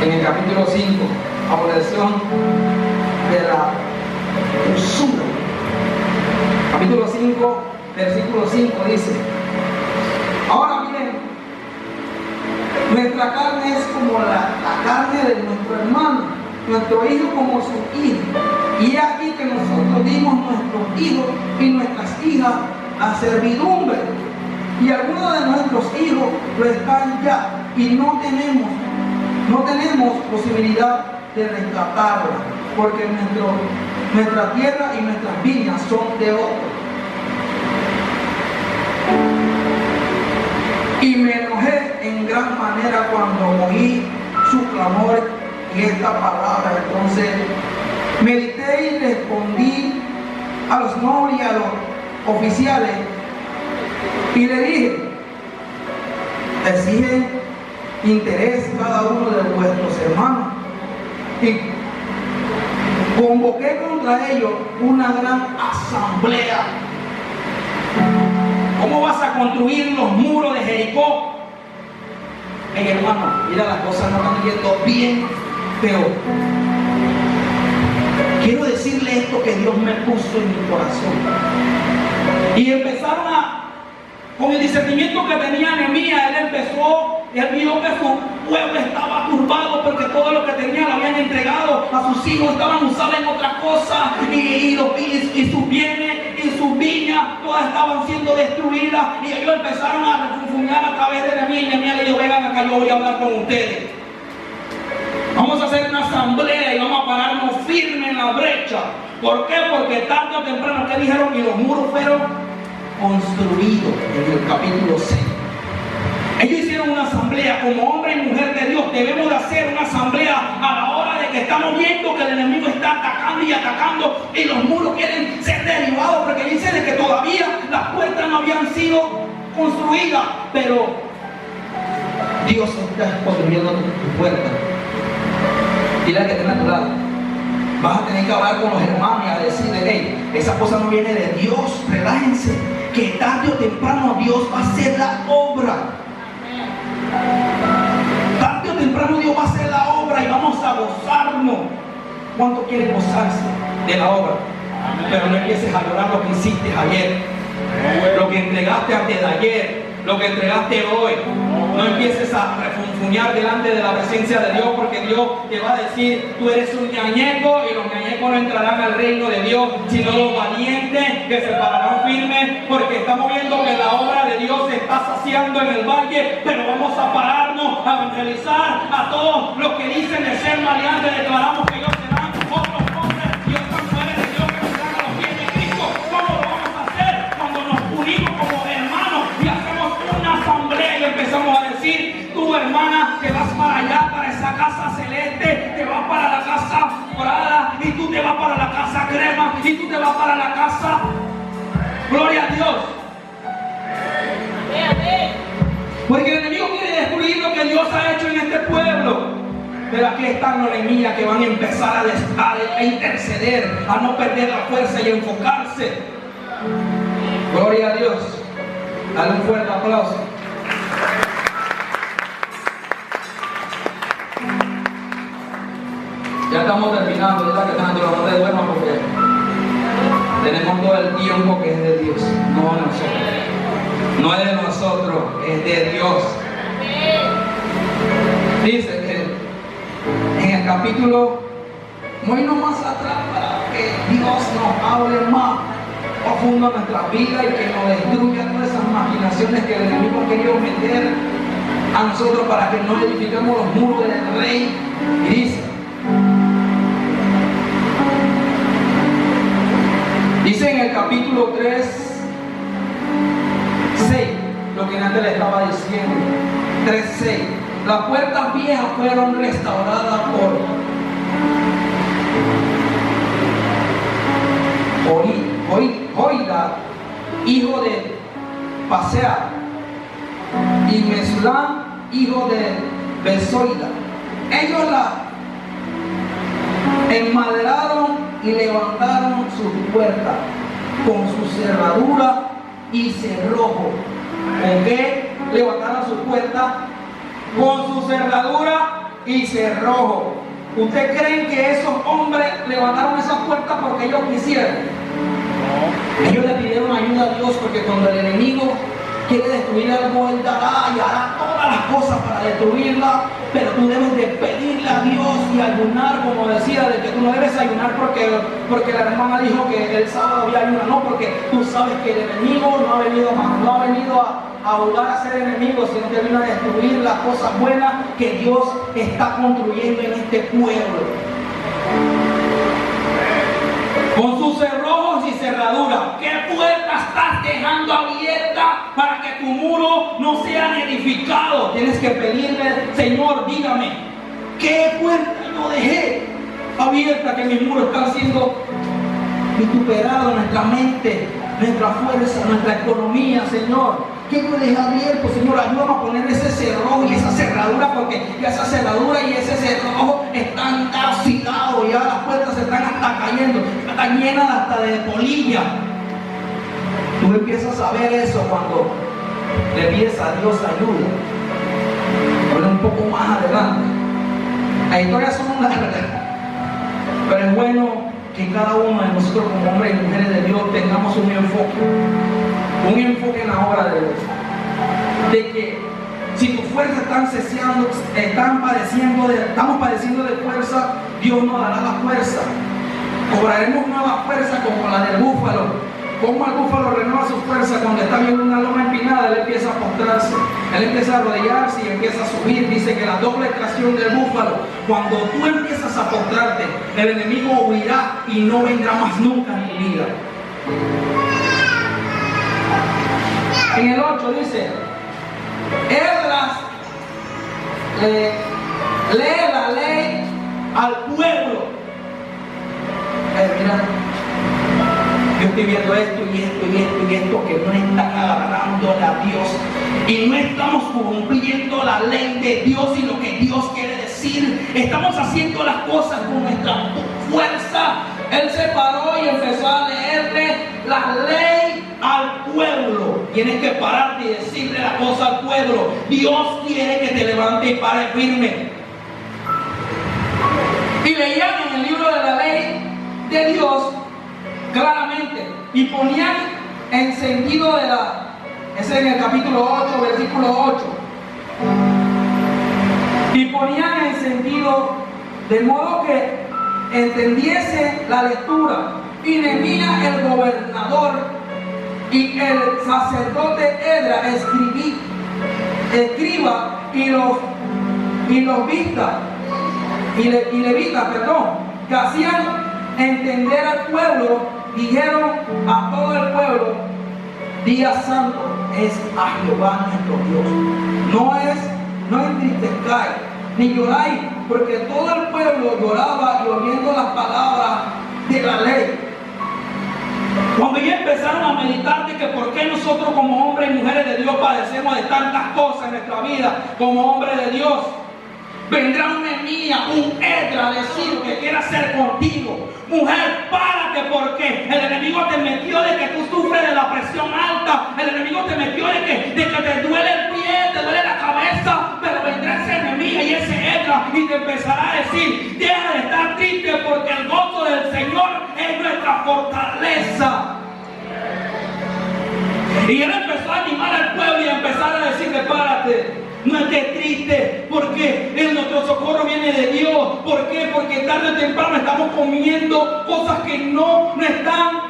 en el capítulo 5, abolición de la usura. Capítulo 5, versículo 5 dice, ahora bien, nuestra carne es como la carne de nuestro hermano, nuestro hijo como su hijo. Y es aquí que nosotros dimos nuestros hijos y nuestras hijas a servidumbre. Y algunos de nuestros hijos lo están ya y no tenemos posibilidad de rescatarla, porque nuestra tierra y nuestras viñas son de otro. Y me enojé en gran manera cuando oí su clamor y esta palabra. Entonces medité y respondí a los nobles y a los oficiales y le dije: exigen interés cada uno de vuestros hermanos. Y convoqué contra ellos una gran asamblea. ¿Cómo vas a construir los muros de Jericó? Hermano, mira, las cosas no están yendo bien, pero quiero decirle esto que Dios me puso en mi corazón. Y empezaron con el discernimiento que tenía Nehemías, él vio que su pueblo estaba turbado porque todo lo que tenía lo habían entregado a sus hijos, estaban usados en otras cosas, y sus bienes y sus viñas todas estaban siendo destruidas, y ellos empezaron a refunfuñar a través de Nehemías. Y Nehemías le dijo: vengan acá, yo voy a hablar con ustedes. Vamos a hacer una asamblea y vamos a pararnos firmes en la brecha. ¿Por qué? Porque tarde o temprano, ¿qué dijeron? Y los muros fueron construidos en el capítulo 6. Ellos hicieron una asamblea. Como hombre y mujer de Dios debemos de hacer una asamblea a la hora de que estamos viendo que el enemigo está atacando y atacando, y los muros quieren ser derribados, porque dicen de que todavía las puertas no habían sido construidas, pero Dios está construyendo tu puerta. Dile al que tenga a tu lado: vas a tener que hablar con los hermanos y a decirle: hey, esa cosa no viene de Dios, relájense, que tarde o temprano Dios va a hacer la obra. Tarde o temprano Dios va a hacer la obra y vamos a gozarnos. ¿Cuánto quieren gozarse de la obra? Pero no empieces a llorar lo que hiciste ayer, lo que entregaste antes de ayer, lo que entregaste hoy. No empieces a refunfuñar delante de la presencia de Dios, porque Dios te va a decir: tú eres un ñañeco, y los ñañecos no entrarán al reino de Dios, sino los valientes que se pararán firmes, porque estamos viendo que la obra de Dios se está saciando en el valle, pero vamos a pararnos a evangelizar a todos los que dicen de ser maleantes. Declaramos que ellos serán otros hombres y otras mujeres de Dios que vendrán a los pies de Cristo. ¿Cómo lo vamos a hacer? Cuando nos unimos como hermanos y hacemos una asamblea y empezamos a decir: tú, hermana, te vas para allá, para esa casa celeste, te vas para la casa morada, y tú te vas para la casa crema, y tú te vas para la casa. Gloria a Dios. Porque el enemigo quiere destruir lo que Dios ha hecho en este pueblo. Pero aquí están los Nehemías que van a empezar a interceder, a no perder la fuerza y enfocarse. Gloria a Dios. Dale un fuerte aplauso. Ya estamos terminando, ya que están dentro, no te duermas porque tenemos todo el tiempo que es de Dios, no de nosotros. No es de nosotros, es de Dios. Dice que en el capítulo, muy no más atrás, para que Dios nos hable más profundo en nuestra vida y que nos destruya todas esas maquinaciones que el enemigo ha querido meter a nosotros para que no edifiquemos los muros del rey. Y dice en el capítulo 3, 6, lo que antes le estaba diciendo, 3:6, las puertas viejas fueron restauradas por Joida, hijo de Pasea, y Mesulam, hijo de Besoida. Ellos la enmaderaron y levantaron sus puertas con su cerradura y cerrojo. ¿Con qué levantaron sus puertas? Con su cerradura y cerrojo. ¿Usted creen que esos hombres levantaron esas puertas porque ellos quisieron? Ellos le pidieron ayuda a Dios, porque cuando el enemigo quiere destruir algo, él dará y hará todas las cosas para destruirla, pero tú debes de pedirle a Dios y ayunar, como decía, de que tú no debes ayunar porque la hermana dijo que el sábado había ayuno, no, porque tú sabes que el enemigo no ha venido a jugar a ser enemigo, sino que vino a destruir las cosas buenas que Dios está construyendo en este pueblo. Con sus cerrojos y cerraduras, ¿qué puerta estás dejando abierta para que tu muro no sea edificado? Tienes que pedirle, Señor, dígame, ¿qué puerta yo dejé abierta que mis muros están siendo vituperados? Nuestra mente, nuestra fuerza, nuestra economía, Señor. ¿Qué yo dejé abierto, Señor? Ayúdame a poner ese cerrojo y esa cerradura, porque ya esa cerradura y ese cerrojo están oxidados, ya las puertas se están hasta cayendo, están llenas hasta de polilla. Tú empiezas a ver eso cuando le pides a Dios ayuda. Bueno, un poco más adelante. Las historias son largas, pero es bueno que cada uno de nosotros como hombres y mujeres de Dios tengamos un enfoque en la obra de Dios, de que si tus fuerzas estamos padeciendo de fuerza, Dios nos dará la fuerza. Cobraremos nueva fuerza como la del búfalo. Como el búfalo renueva su fuerza cuando está viendo una loma empinada, él empieza a postrarse, él empieza a arrodillarse y empieza a subir. Dice que la doble tracción del búfalo, cuando tú empiezas a postrarte, el enemigo huirá y no vendrá más nunca en tu vida. En el 8 dice, Esdras lee la ley al pueblo. Mira, yo estoy viendo esto y esto que no están agarrándole a Dios y no estamos cumpliendo la ley de Dios y lo que Dios quiere decir. Estamos haciendo las cosas con nuestra fuerza. Él se paró y empezó a leerle la ley al pueblo. Tienes que pararte y decirle la cosa al pueblo. Dios quiere que te levantes y pares firme. Y leían en el libro de la ley de Dios claramente y ponían en sentido de ese en el capítulo 8, versículo 8, y ponían en sentido de modo que entendiese la lectura. Y Nehemías el gobernador y el sacerdote Esdras escriba y los levitas, que hacían entender al pueblo, dijeron a todo el pueblo: día santo es a Jehová nuestro Dios. No entristezcáis ni lloráis, porque todo el pueblo lloraba y oyendo las palabras de la ley. Cuando ya empezaron a meditar de que por qué nosotros como hombres y mujeres de Dios padecemos de tantas cosas en nuestra vida como hombres de Dios, vendrá un Nehemías, un Esdras a decir lo que quiere hacer contigo. Mujer, párate, porque el enemigo te metió de que tú sufres de la presión alta. El enemigo te metió de que te duele el pie, te duele la cabeza. Pero vendrá ese Nehemías y ese Esdras y te empezará a decir: deja de estar triste, porque el gozo del Señor es nuestra fortaleza. Y él empezó a animar al pueblo y a empezar a decirle: párate, no estés triste, porque nuestro socorro viene de Dios. ¿Por qué? Porque tarde o temprano estamos comiendo cosas que no están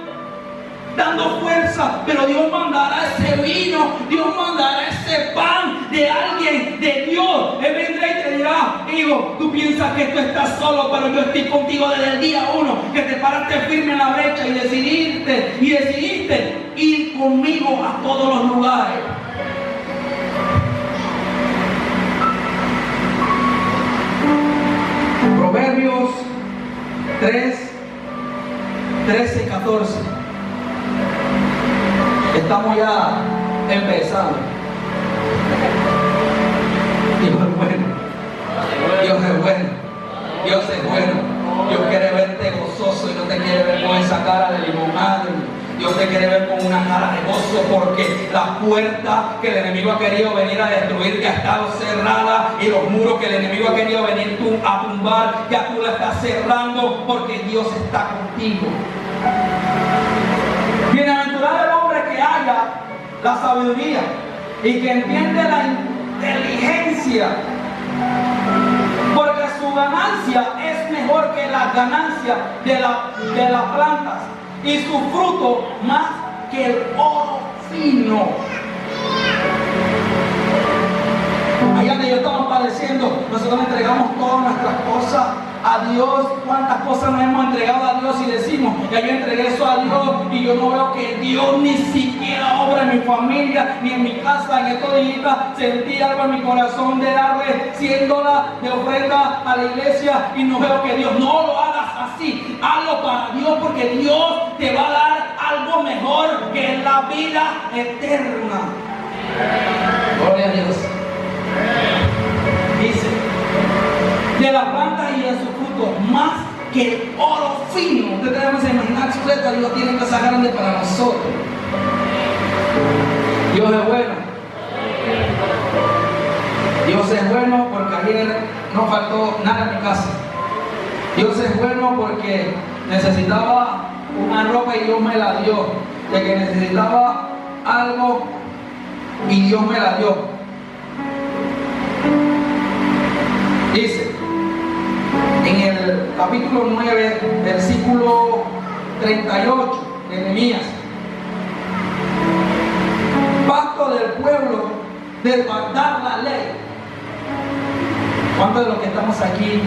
dando fuerza, pero Dios mandará ese vino, Dios mandará ese pan de alguien, de Dios. Él vendrá y te dirá: hijo, tú piensas que tú estás solo, pero yo estoy contigo desde el día 1, que te paraste firme en la brecha y decidiste ir conmigo a todos los lugares. Proverbios 3, 13, 14. Estamos ya empezando. Dios es bueno. Dios es bueno. Dios es bueno. Dios quiere verte gozoso y no te quiere ver con esa cara de limonada. Dios te quiere ver con una cara de gozo, porque la puerta que el enemigo ha querido venir a destruir ya ha estado cerrada, y los muros que el enemigo ha querido venir a tumbar ya tú la estás cerrando, porque Dios está contigo. Bienaventurado el hombre que haya la sabiduría y que entiende la inteligencia, porque su ganancia las ganancias de las plantas y su fruto más que el oro fino. Allá donde yo estaba padeciendo, nosotros entregamos todas nuestras cosas a Dios. ¿Cuántas cosas nos hemos entregado a Dios y decimos, ya yo entregué eso a Dios y yo no veo que Dios ni siquiera obra en mi familia, ni en mi casa? En estos días sentí algo en mi corazón de darle $100 de ofrenda a la iglesia y no veo que Dios, no lo hagas así, hazlo para Dios, porque Dios te va a dar algo mejor que la vida eterna. Gloria a Dios. Dice, de la planta y de su fruto, más que el oro fino. Ustedes debemos imaginar que ustedes Dios tiene cosas grandes para nosotros. Dios es bueno. Dios es bueno porque ayer no faltó nada en mi casa. Dios es bueno porque necesitaba una ropa y Dios me la dio. De que necesitaba algo y Dios me la dio. Dice en el capítulo 9, versículo 38 de Nehemías: pacto del pueblo de guardar la ley. ¿Cuántos de los que estamos aquí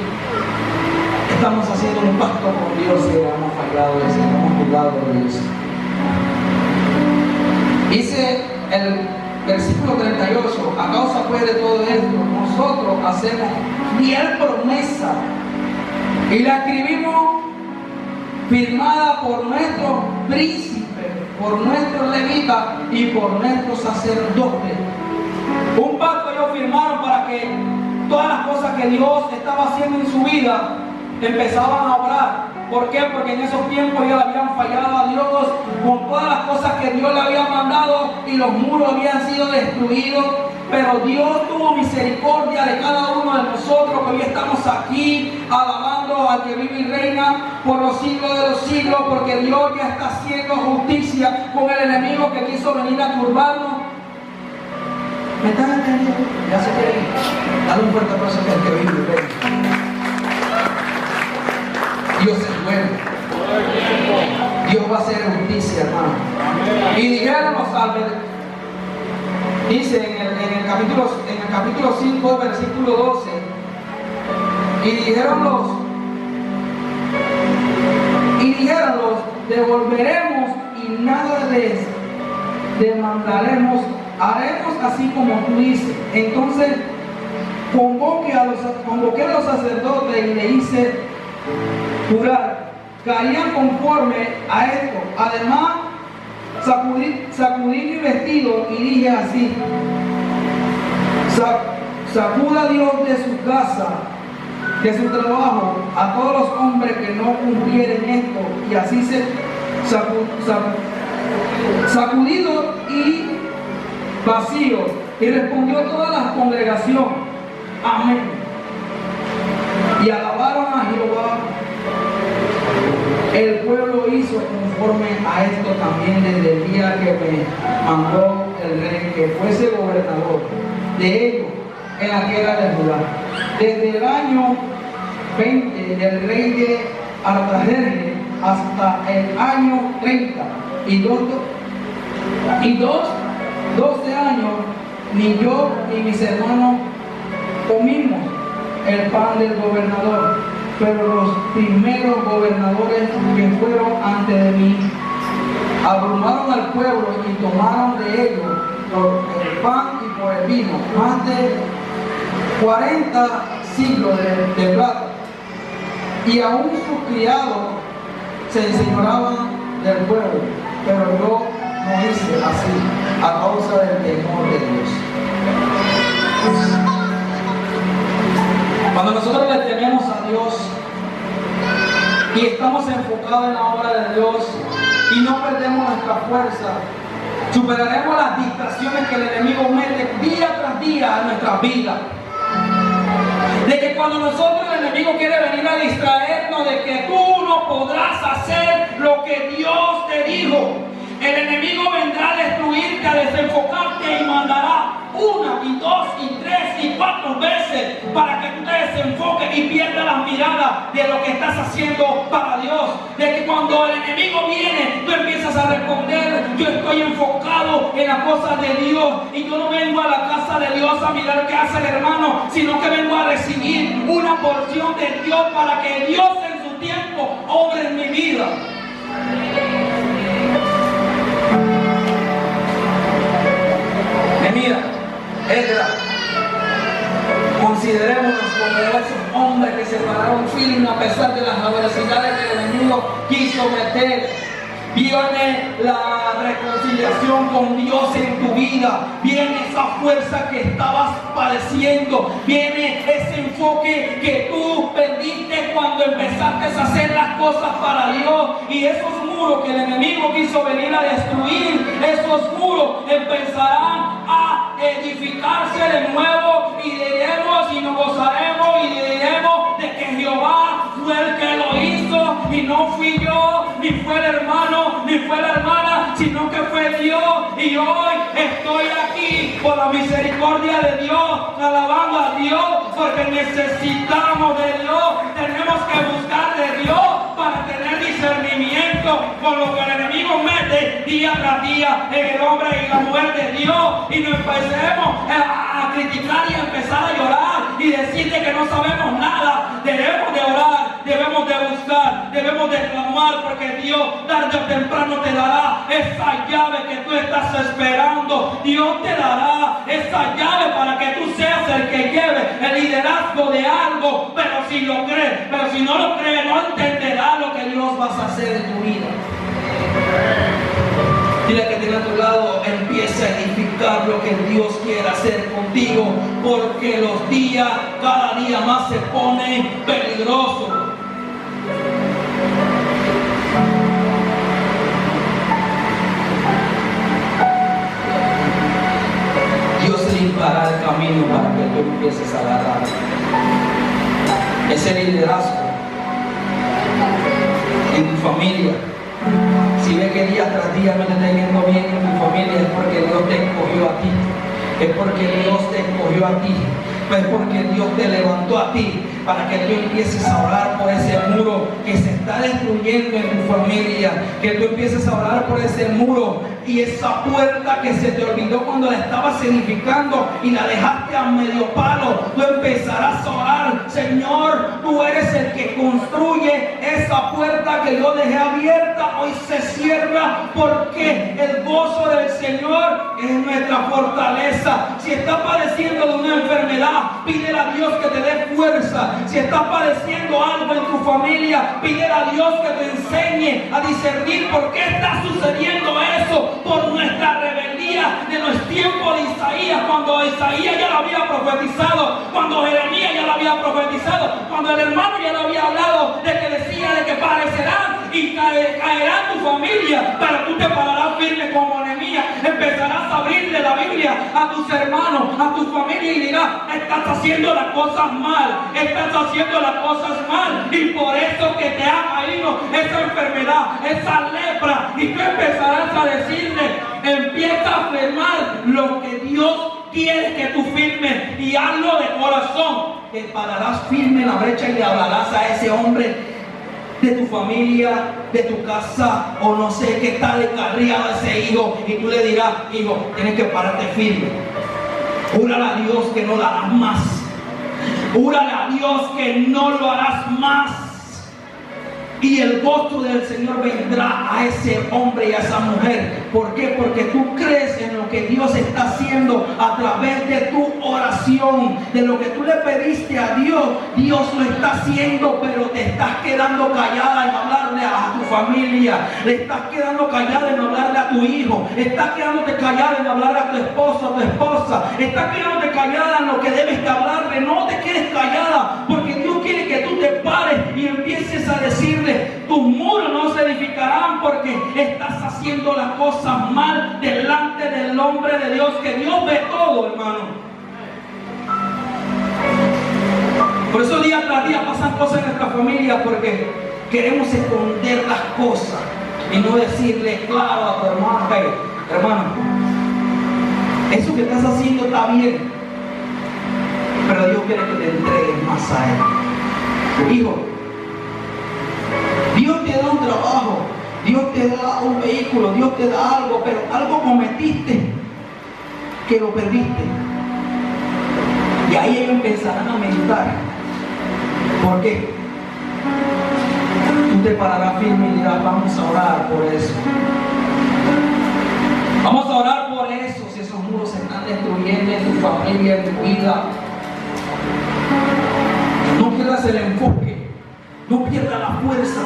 estamos haciendo un pacto con Dios y hemos fallado y hemos jugado de Dios? Dice el versículo 38, a causa pues de todo esto, nosotros hacemos fiel promesa y la escribimos firmada por nuestro príncipe, por nuestro levita y por nuestro sacerdote. Un pacto ellos firmaron para que todas las cosas que Dios estaba haciendo en su vida empezaban a obrar. ¿Por qué? Porque en esos tiempos ellos habían fallado a Dios con todas las cosas que Dios le había mandado y los muros habían sido destruidos. Pero Dios tuvo misericordia de cada uno de nosotros que hoy estamos aquí alabando al que vive y reina por los siglos de los siglos, porque Dios ya está haciendo justicia con el enemigo que quiso venir a turbarnos. ¿Me están entendiendo? Ya se quieren ir. Dale un fuerte aplauso al que vive y reina. Dios es bueno. Dios va a hacer justicia, hermano. Y dijeron los ángeles, dice en el capítulo 5, versículo 12, y dijeron los, devolveremos y nada les demandaremos, haremos así como tú dices. Entonces convoqué a los sacerdotes y le hice jurar que harían conforme a esto. Además sacudí mi vestido y dije así: sacuda Dios de su casa, de su trabajo, a todos los hombres que no cumplieren esto. Y así se sacudido y vacío. Y respondió toda la congregación: amén. Y alabaron a Jehová. El pueblo hizo conforme a esto también desde el día que me mandó el rey que fuese gobernador de ellos en la tierra de Judá. Desde el año 20 del rey de Artajerjes hasta el año 30 y 12 años, ni yo ni mis hermanos comimos el pan del gobernador, pero los primeros gobernadores que fueron antes de mí abrumaron al pueblo y tomaron de ellos por el pan y por el vino más de 40 siglos de plata, y aún sus criados se enseñoraban del pueblo, pero yo no hice así a causa del temor de Dios. Cuando nosotros le tememos a Dios y estamos enfocados en la obra de Dios y no perdemos nuestra fuerza, superaremos las distracciones que el enemigo mete día tras día a nuestras vidas. De que cuando nosotros, el enemigo quiere venir a distraernos de que tú no podrás hacer lo que Dios te dijo, el enemigo vendrá a destruirte, a desenfocarte y mandará 1 y 2 y 3 y 4 veces para que tú te desenfoques y pierdas las mirada de lo que estás haciendo para Dios. De que cuando el enemigo viene, tú empiezas a responder: yo estoy enfocado en las cosas de Dios, y yo no vengo a la casa de Dios a mirar qué hace el hermano, sino que vengo a recibir una porción de Dios para que Dios en su tiempo obre en mi vida. Mira, Edra, considerémonos como esos hombres que se pararon firmes a pesar de las adversidades que el enemigo quiso meter. Viene la reconciliación con Dios en tu vida. Viene esa fuerza que estabas padeciendo. Viene ese enfoque que tú perdiste cuando empezaste a hacer las cosas para Dios. Y esos muros que el enemigo quiso venir a destruir, esos muros empezarán a edificarse de nuevo, y diremos y nos gozaremos y diremos de que Jehová fue el que lo hizo, y no fui yo, ni fue el hermano, ni fue la hermana, sino que fue Dios. Y hoy estoy aquí por la misericordia de Dios, alabando a Dios, porque necesitamos de Dios. Tenemos que buscar de Dios para tener discernimiento con lo que el enemigo mete día tras día en el hombre y la mujer de Dios, y no empecemos a criticar y a empezar a llorar y decirle que no sabemos nada. Debemos de orar, debemos de buscar, debemos de clamar, porque Dios tarde o temprano te dará esa llave que tú estás esperando. Dios te dará esa llave para que tú seas el que lleve el liderazgo de algo. Pero si lo crees, pero si no lo crees, no entenderás lo que Dios va a hacer en tu vida. Dile que tiene a tu lado: empieza a edificar lo que Dios quiere hacer contigo, porque los días cada día más se ponen peligrosos. Dios limpiará el camino para que tú empieces a agarrar ese liderazgo en tu familia. Si ves que día tras día no te está yendo bien en tu familia, es porque Dios te escogió a ti. Es porque Dios te escogió a ti. Es porque Dios te levantó a ti para que tú empieces a orar por ese muro que se está destruyendo en tu familia. Que tú empieces a orar por ese muro y esa puerta que se te olvidó cuando la estabas edificando y la dejaste a medio palo. Tú empezarás a orar: Señor, tú eres el que construye esa puerta que yo dejé abierta. Hoy se cierra, porque el gozo del Señor es nuestra fortaleza. Si estás padeciendo de una enfermedad, pídele a Dios que te dé fuerza. Si estás padeciendo algo en tu familia, pídele a Dios que te enseñe a discernir por qué está sucediendo eso. Por nuestra rebeldía de los tiempos de Isaías, cuando Isaías ya lo había profetizado, cuando Jeremías ya lo había profetizado, cuando el hermano ya lo había hablado, de que decía de que parecerán y caerá tu familia, pero tú te pararás firme como Nehemías. Empezarás a abrirle la Biblia a tus hermanos, a tu familia, y dirás: estás haciendo las cosas mal, estás haciendo las cosas mal, y por eso que te ha caído esa enfermedad, esa lepra. Y tú empezarás a decirle: empieza a afirmar lo que Dios quiere que tú firmes, y hazlo de corazón. Te pararás firme en la brecha y le hablarás a ese hombre de tu familia, de tu casa, o no sé, que está descarriado ese hijo, y tú le dirás: hijo, tienes que pararte firme. Júrale a Dios que no lo harás más. Júrale a Dios que no lo harás más. Y el gozo del Señor vendrá a ese hombre y a esa mujer. ¿Por qué? Porque tú crees en lo que Dios está haciendo a través de tu oración, de lo que tú le pediste a Dios. Dios lo está haciendo, pero te estás quedando callada en hablarle a tu familia. Le estás quedando callada en hablarle a tu hijo. Estás quedándote callada en hablarle a tu esposo, a tu esposa. Estás quedándote callada en lo que debes de hablarle. No te quedes callada, porque Dios quiere que tú te pares y empieces a decirle: tus muros no se edificarán, porque estás haciendo las cosas mal delante del hombre de Dios, que Dios ve todo, hermano. Por eso día tras día pasan cosas en nuestra familia, porque queremos esconder las cosas y no decirle claro a tu hermano: hey, hermano, eso que estás haciendo está bien, pero Dios quiere que te entregues más a Él. Hijo, Dios te da un trabajo, Dios te da un vehículo, Dios te da algo, pero algo cometiste que lo perdiste. Y ahí ellos empezarán a meditar. ¿Por qué? Tú te pararás firme y dirás, vamos a orar por eso. Vamos a orar por eso, si esos muros se están destruyendo en tu familia, en tu vida. No pierdas el enfoque, no pierdas la fuerza.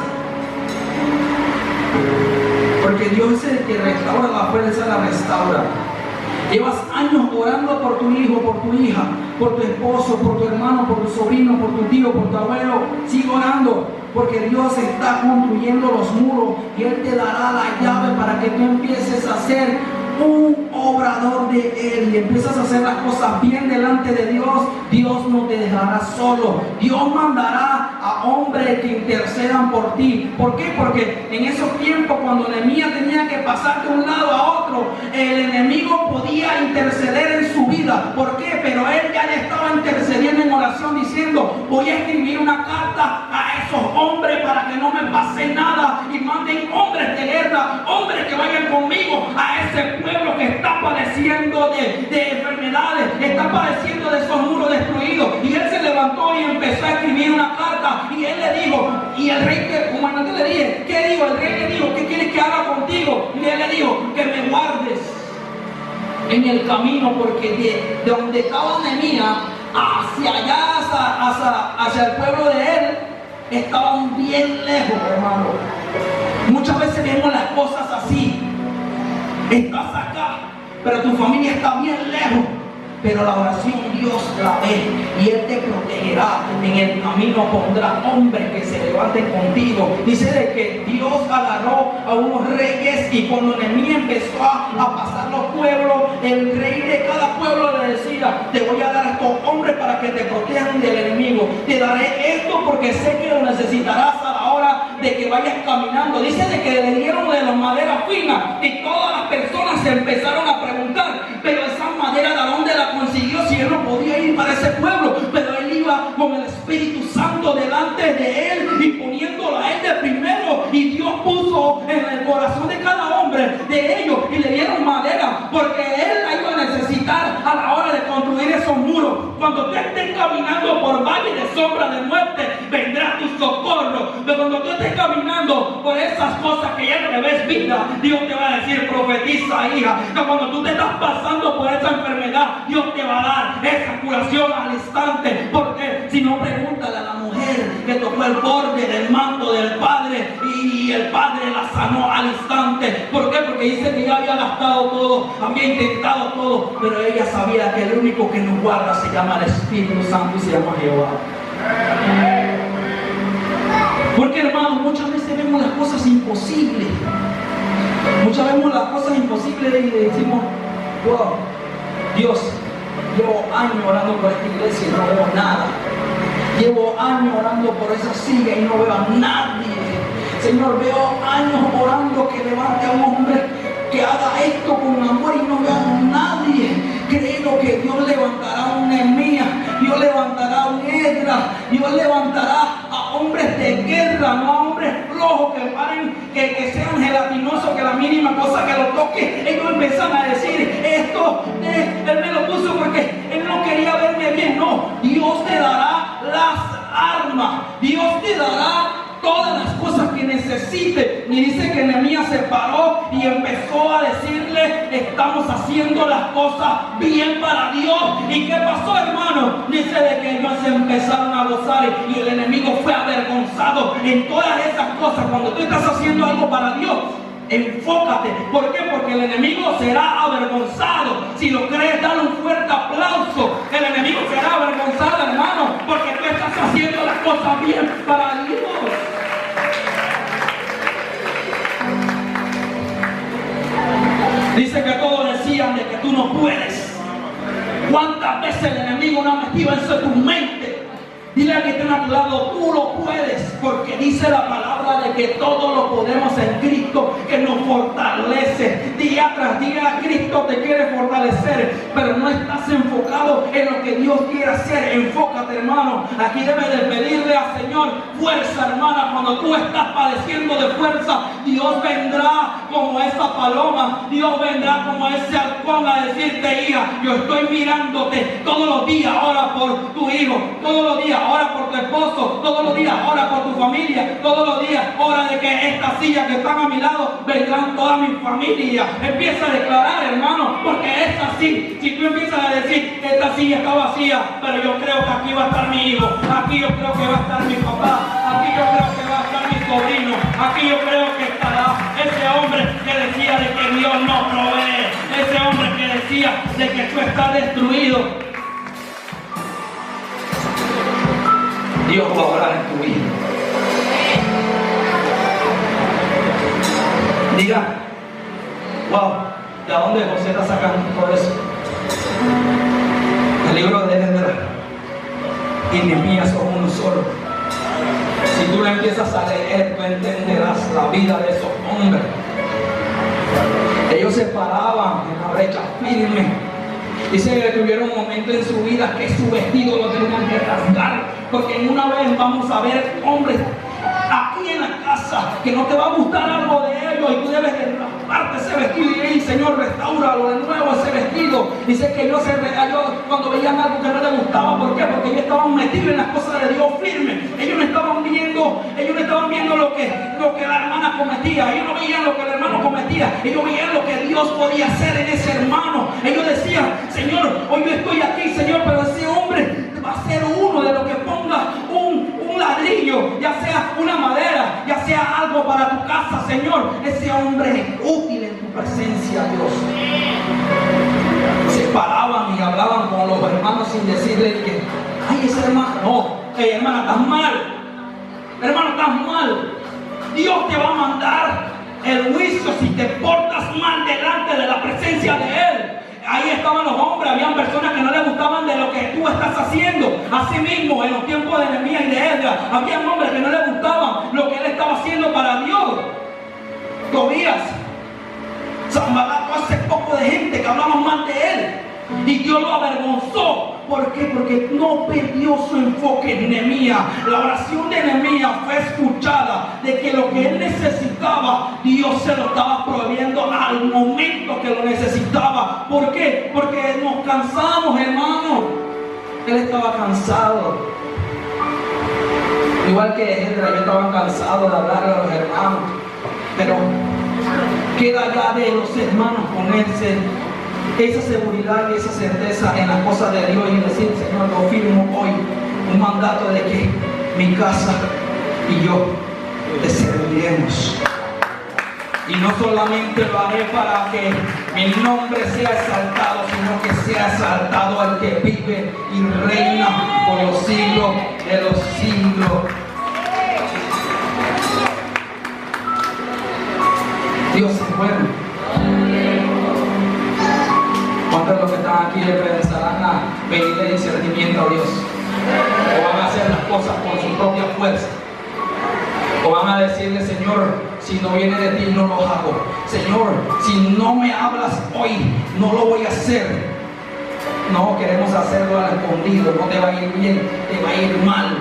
Porque Dios es el que restaura la fuerza, la restaura. Llevas años orando por tu hijo, por tu hija, por tu esposo, por tu hermano, por tu sobrino, por tu tío, por tu abuelo. Sigue orando, porque Dios está construyendo los muros y Él te dará la llave para que tú empieces a ser un obrador de Él y empiezas a hacer las cosas bien delante de Dios. Dios no te dejará solo. Dios mandará a hombres que intercedan por ti. ¿Por qué? Porque en esos tiempos, cuando Nehemías tenía que pasar de un lado a otro, el enemigo podía interceder en su vida. ¿Por qué? Pero él ya le estaba intercediendo en oración diciendo, voy a escribir una carta a esos hombres para que no me pase nada, y manden hombres de guerra, hombres que vayan conmigo a ese pueblo que está padeciendo de enfermedades, está padeciendo de esos muros destruidos. Y él se levantó y empezó a escribir una carta, y él le dijo, y el rey, como antes le dije, ¿qué dijo? El rey le dijo, ¿qué quieres que haga contigo? Y él le dijo, que me guardes en el camino, porque de donde estaba Nehemías hacia allá, hacia el pueblo de él, estaban bien lejos, hermano. Muchas veces vemos las cosas así. Estás acá, pero tu familia está bien lejos. Pero la oración Dios la ve y Él te protegerá. En el camino pondrá hombres que se levanten contigo. Dice de que Dios agarró a unos reyes, y cuando Nehemías empezó a pasar los pueblos, el rey de cada pueblo le decía, te voy a dar a estos hombres para que te protejan del enemigo. Te daré esto porque sé que lo necesitarás a la hora de que vayas caminando. Dice de que le dieron de la madera fina, y todas las personas se empezaron a preguntar, pero esa madera, ¿de dónde la consiguió si él no podía ir para ese pueblo? Pero él iba con el Espíritu Santo delante de él y poniéndolo a él de primero, y Dios puso en el corazón de cada hombre de ellos y le dieron madera, porque él la iba a necesitar a la hora de construir esos muros. Cuando tú estés caminando por valle de sombra de muerte, vendrá tu socorro. Pero cuando tú estés caminando por esas cosas que ya no le ves vida, Dios te va a decir, profetiza, hija, que cuando tú te estás pasando por esa enfermedad, Dios te va a dar esa curación al instante. Porque si no, pregúntale a la mujer que tocó el borde del manto del Padre y el Padre la sanó al instante. ¿Por qué? Porque dice que ya había gastado todo, había intentado todo, pero ella sabía que el único que nos guarda se llama el Espíritu Santo y se llama Jehová. Porque, hermanos, muchas veces vemos las cosas imposibles. Muchas veces vemos las cosas imposibles y decimos, wow, Dios, llevo años orando por esta iglesia y no veo nada. Llevo años orando por esa silla y no veo a nadie. Señor, veo años orando que levante a un hombre que haga esto con amor y no veo a nadie. Creo que Dios levantará un Nehemías, Dios levantará un Esdras, Dios levantará a hombres de guerra, no a hombres flojos que paren, que sean gelatinosos, que la mínima cosa que lo toque, ellos empiezan a decir, esto, él me lo puso porque él no quería verme bien. No, Dios te dará las armas, Dios te dará todas las cosas que necesite. Y dice que Nehemías se paró y empezó a decirle, estamos haciendo las cosas bien para Dios. ¿Y qué pasó, hermano? Dice de que ellos se empezaron a gozar y el enemigo fue avergonzado en todas esas cosas. Cuando tú estás haciendo algo para Dios, enfócate. ¿Por qué? Porque el enemigo será avergonzado. Si lo crees, dale un fuerte aplauso. El enemigo será avergonzado, hermano, porque tú estás haciendo las cosas bien para Dios. Dice que todos decían de que tú no puedes. ¿Cuántas veces el enemigo no ha metido eso en tu mente? Dile a que esté a tu lado, tú lo puedes, porque dice la palabra de que todo lo podemos en Cristo que nos fortalece. Día tras día Cristo te quiere fortalecer, pero no estás enfocado en lo que Dios quiere hacer. Enfócate, hermano. Aquí debes de pedirle al Señor Señor, fuerza, hermana. Cuando tú estás padeciendo de fuerza, Dios vendrá como esa paloma, Dios vendrá como ese halcón a decirte: hija, yo estoy mirándote todos los días. Ora por tu hijo, todos los días ora por tu esposo, todos los días ora por tu familia, todos los días ora de que esta silla que están a mi lado vendrán toda mi familia. Empieza a declarar, hermano, porque es así. Si tú empiezas a decir: esta silla está vacía, pero yo creo que aquí va a estar mi hijo, aquí yo creo que va a estar mi papá, aquí yo creo que va a estar mi sobrino, aquí yo creo que estará ese hombre que decía de que Dios no provee, ese hombre que decía de que tú estás destruido. Dios va a obrar en tu vida. Diga: wow, ¿de dónde José está sacando todo eso? El libro de Esdras y Nehemías son uno solo. Si tú lo empiezas a leer, tú entenderás la vida de esos hombres. Ellos se paraban en la brecha firme. Dice que tuvieron un momento en su vida que su vestido lo tenían que rasgar, porque una vez vamos a ver hombres aquí en la casa que no te va a gustar algo de ellos y tú debes de rasparte ese vestido y decir: Señor, restáuralo de nuevo ese vestido. Dice que ellos se regaló cuando veían algo que no les gustaba. ¿Por qué? Porque ellos estaban metidos en las cosas de Dios firmes. Ellos no estaban viendo lo que la hermana cometía. Ellos no veían lo que el hermano cometía. Ellos veían lo que Dios podía hacer en ese hermano. Ellos decían: Señor, hoy yo estoy aquí, Señor, pero ese hombre va a ser uno de los que ponga un ladrillo, ya sea una madera, ya sea algo para tu casa, Señor. Ese hombre es útil en tu presencia, Dios. Se paraban y hablaban con los hermanos sin decirle que: ay, ese hermano, no, hey, hermana, estás mal, hermano, estás mal. Dios te va a mandar el juicio si te portas mal delante de la presencia de Él. Ahí estaban los hombres, habían personas que no les gustaban de lo que tú estás haciendo. Así mismo, en los tiempos de Nehemías y de Esdras, habían hombres que no les gustaban lo que él estaba haciendo para Dios. Tobías, Sanballat, hace poco de gente que hablaban mal de él. Y Dios lo avergonzó. ¿Por qué? Porque no perdió su enfoque en Nehemías. La oración de Nehemías fue escuchada, de que lo que él necesitaba, Dios se lo estaba proveyendo al momento que lo necesitaba. ¿Por qué? Porque nos cansamos, hermano. Él estaba cansado. Igual que Esdras, yo estaba cansado de hablarle a los hermanos. Pero queda ya de los hermanos ponerse esa seguridad y esa certeza en las cosas de Dios y decir: Señor, yo firmo hoy un mandato de que mi casa y yo te serviremos. Y no solamente lo haré para que mi nombre sea exaltado, sino que sea exaltado al que vive y reina por los siglos de los siglos. Dios es bueno. ¿Cuántos de los que están aquí le pensarán a pedirle discernimiento a Dios? ¿O van a hacer las cosas por su propia fuerza? ¿O van a decirle: Señor, si no viene de ti, no lo hago? Señor, si no me hablas hoy, no lo voy a hacer. No, queremos hacerlo al escondido. No te va a ir bien, te va a ir mal.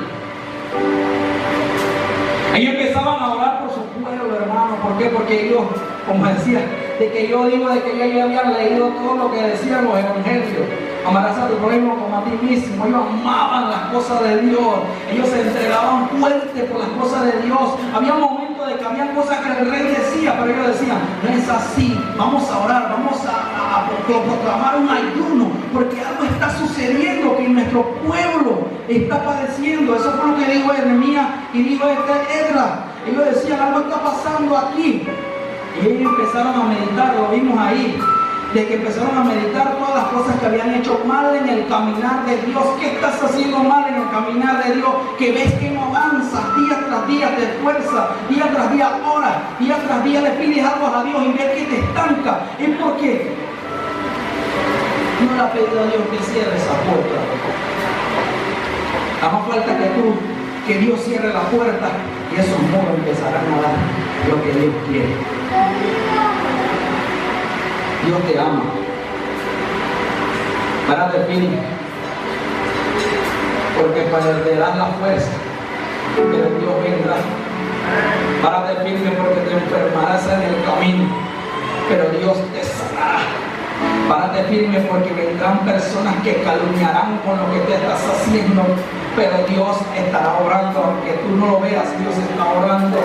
Ellos empezaban a orar por su pueblo, hermano. ¿Por qué? Porque ellos, como decía, de que yo digo de que ellos ya habían leído todo lo que decían los evangelios. Amarás a tu prójimo como a ti mismo. Ellos amaban las cosas de Dios. Ellos se entregaban fuerte por las cosas de Dios. Había momentos de que había cosas que el rey decía, pero ellos decían: no es así, vamos a orar, vamos a proclamar un ayuno, porque algo está sucediendo que nuestro pueblo está padeciendo. Eso fue lo que dijo Nehemías y dijo Esdras. Ellos decían: algo está pasando aquí. Y ellos empezaron a meditar, lo vimos ahí, de que empezaron a meditar todas las cosas que habían hecho mal en el caminar de Dios. ¿Qué estás haciendo mal en el caminar de Dios? Que ves que no avanzas, día tras día te esfuerzas, día tras día oras, día tras día le pides algo a Dios y ves que te estanca. ¿Es porque no le ha pedido a Dios que cierre esa puerta? Da más falta que Dios cierre la puerta y esos modos empezarán a dar lo que Dios quiere. Dios te ama. Párate firme, porque perderás la fuerza, firme porque te enfermarás en el camino, pero Dios te sanará. Párate firme porque vendrán personas que calumniarán con lo que te estás haciendo, pero Dios estará orando, aunque tú no lo veas, Dios está orando.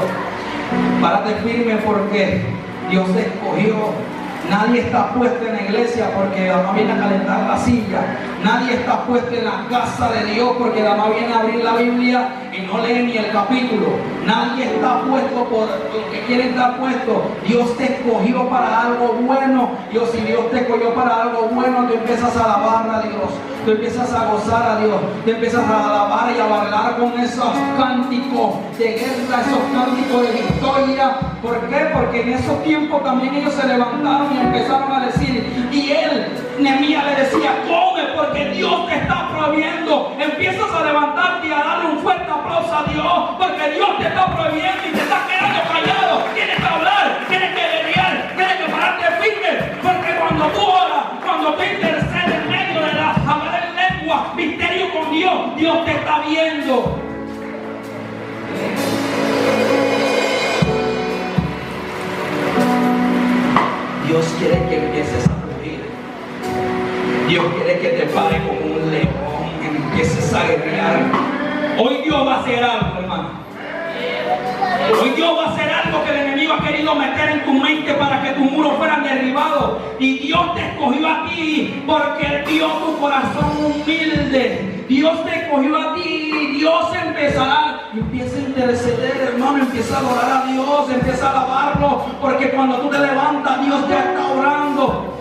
Párate firme porque Dios te escogió. Nadie está puesto en la iglesia porque la mamá viene a calentar la silla. Nadie está puesto en la casa de Dios porque la mamá viene a abrir la Biblia y no lee ni el capítulo. Nadie está puesto por lo que quiere estar puesto. Dios te escogió para algo bueno. Dios, si Dios te escogió para algo bueno, tú empiezas a alabar a Dios. Tú empiezas a gozar a Dios. Tú empiezas a alabar y a bailar con esos cánticos de guerra, esos cánticos de victoria. ¿Por qué? Porque en esos tiempos también ellos se levantaron y empezaron a decir, y él, Nehemías, le decía, come porque Dios te está prohibiendo. Empiezas a levantarte y a darle un fuerte aplauso a Dios porque Dios te está prohibiendo y te está quedando callado. Tienes que hablar, tienes que guerrear, tienes que pararte firme, porque cuando tú oras, cuando tú intercedes en medio de la hablar en lengua, misterio con Dios, Dios te está viendo. Dios quiere que empieces a fluir. Dios quiere que te pare como un león, empieces a guerrear. Hoy Dios va a hacer algo, hermano. Hoy Dios va a hacer algo que el enemigo ha querido meter en tu mente para que tus muros fueran derribados. Y Dios te escogió a ti porque vio tu corazón humilde. Dios te escogió a ti y Dios empezará. Empieza a interceder, hermano, empieza a adorar a Dios, empieza a alabarlo, porque cuando tú te levantas, Dios te está orando.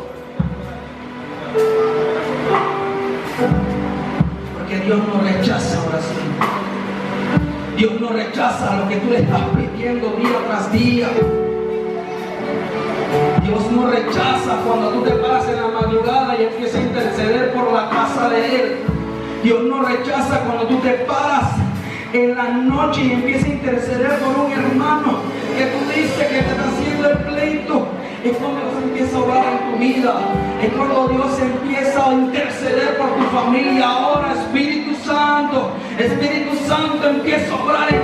Porque Dios no rechaza oración. Dios no rechaza lo que tú le estás pidiendo día tras día. Dios no rechaza cuando tú te paras en la madrugada y empiezas a interceder por la casa de Él. Dios no rechaza cuando tú te paras en la noche y empiezas a interceder por un hermano que tú dices que te está haciendo el pleito. Es cuando Dios empieza a orar en tu vida. Es cuando Dios empieza a interceder por tu familia. Ahora Espíritu Santo empieza a orar en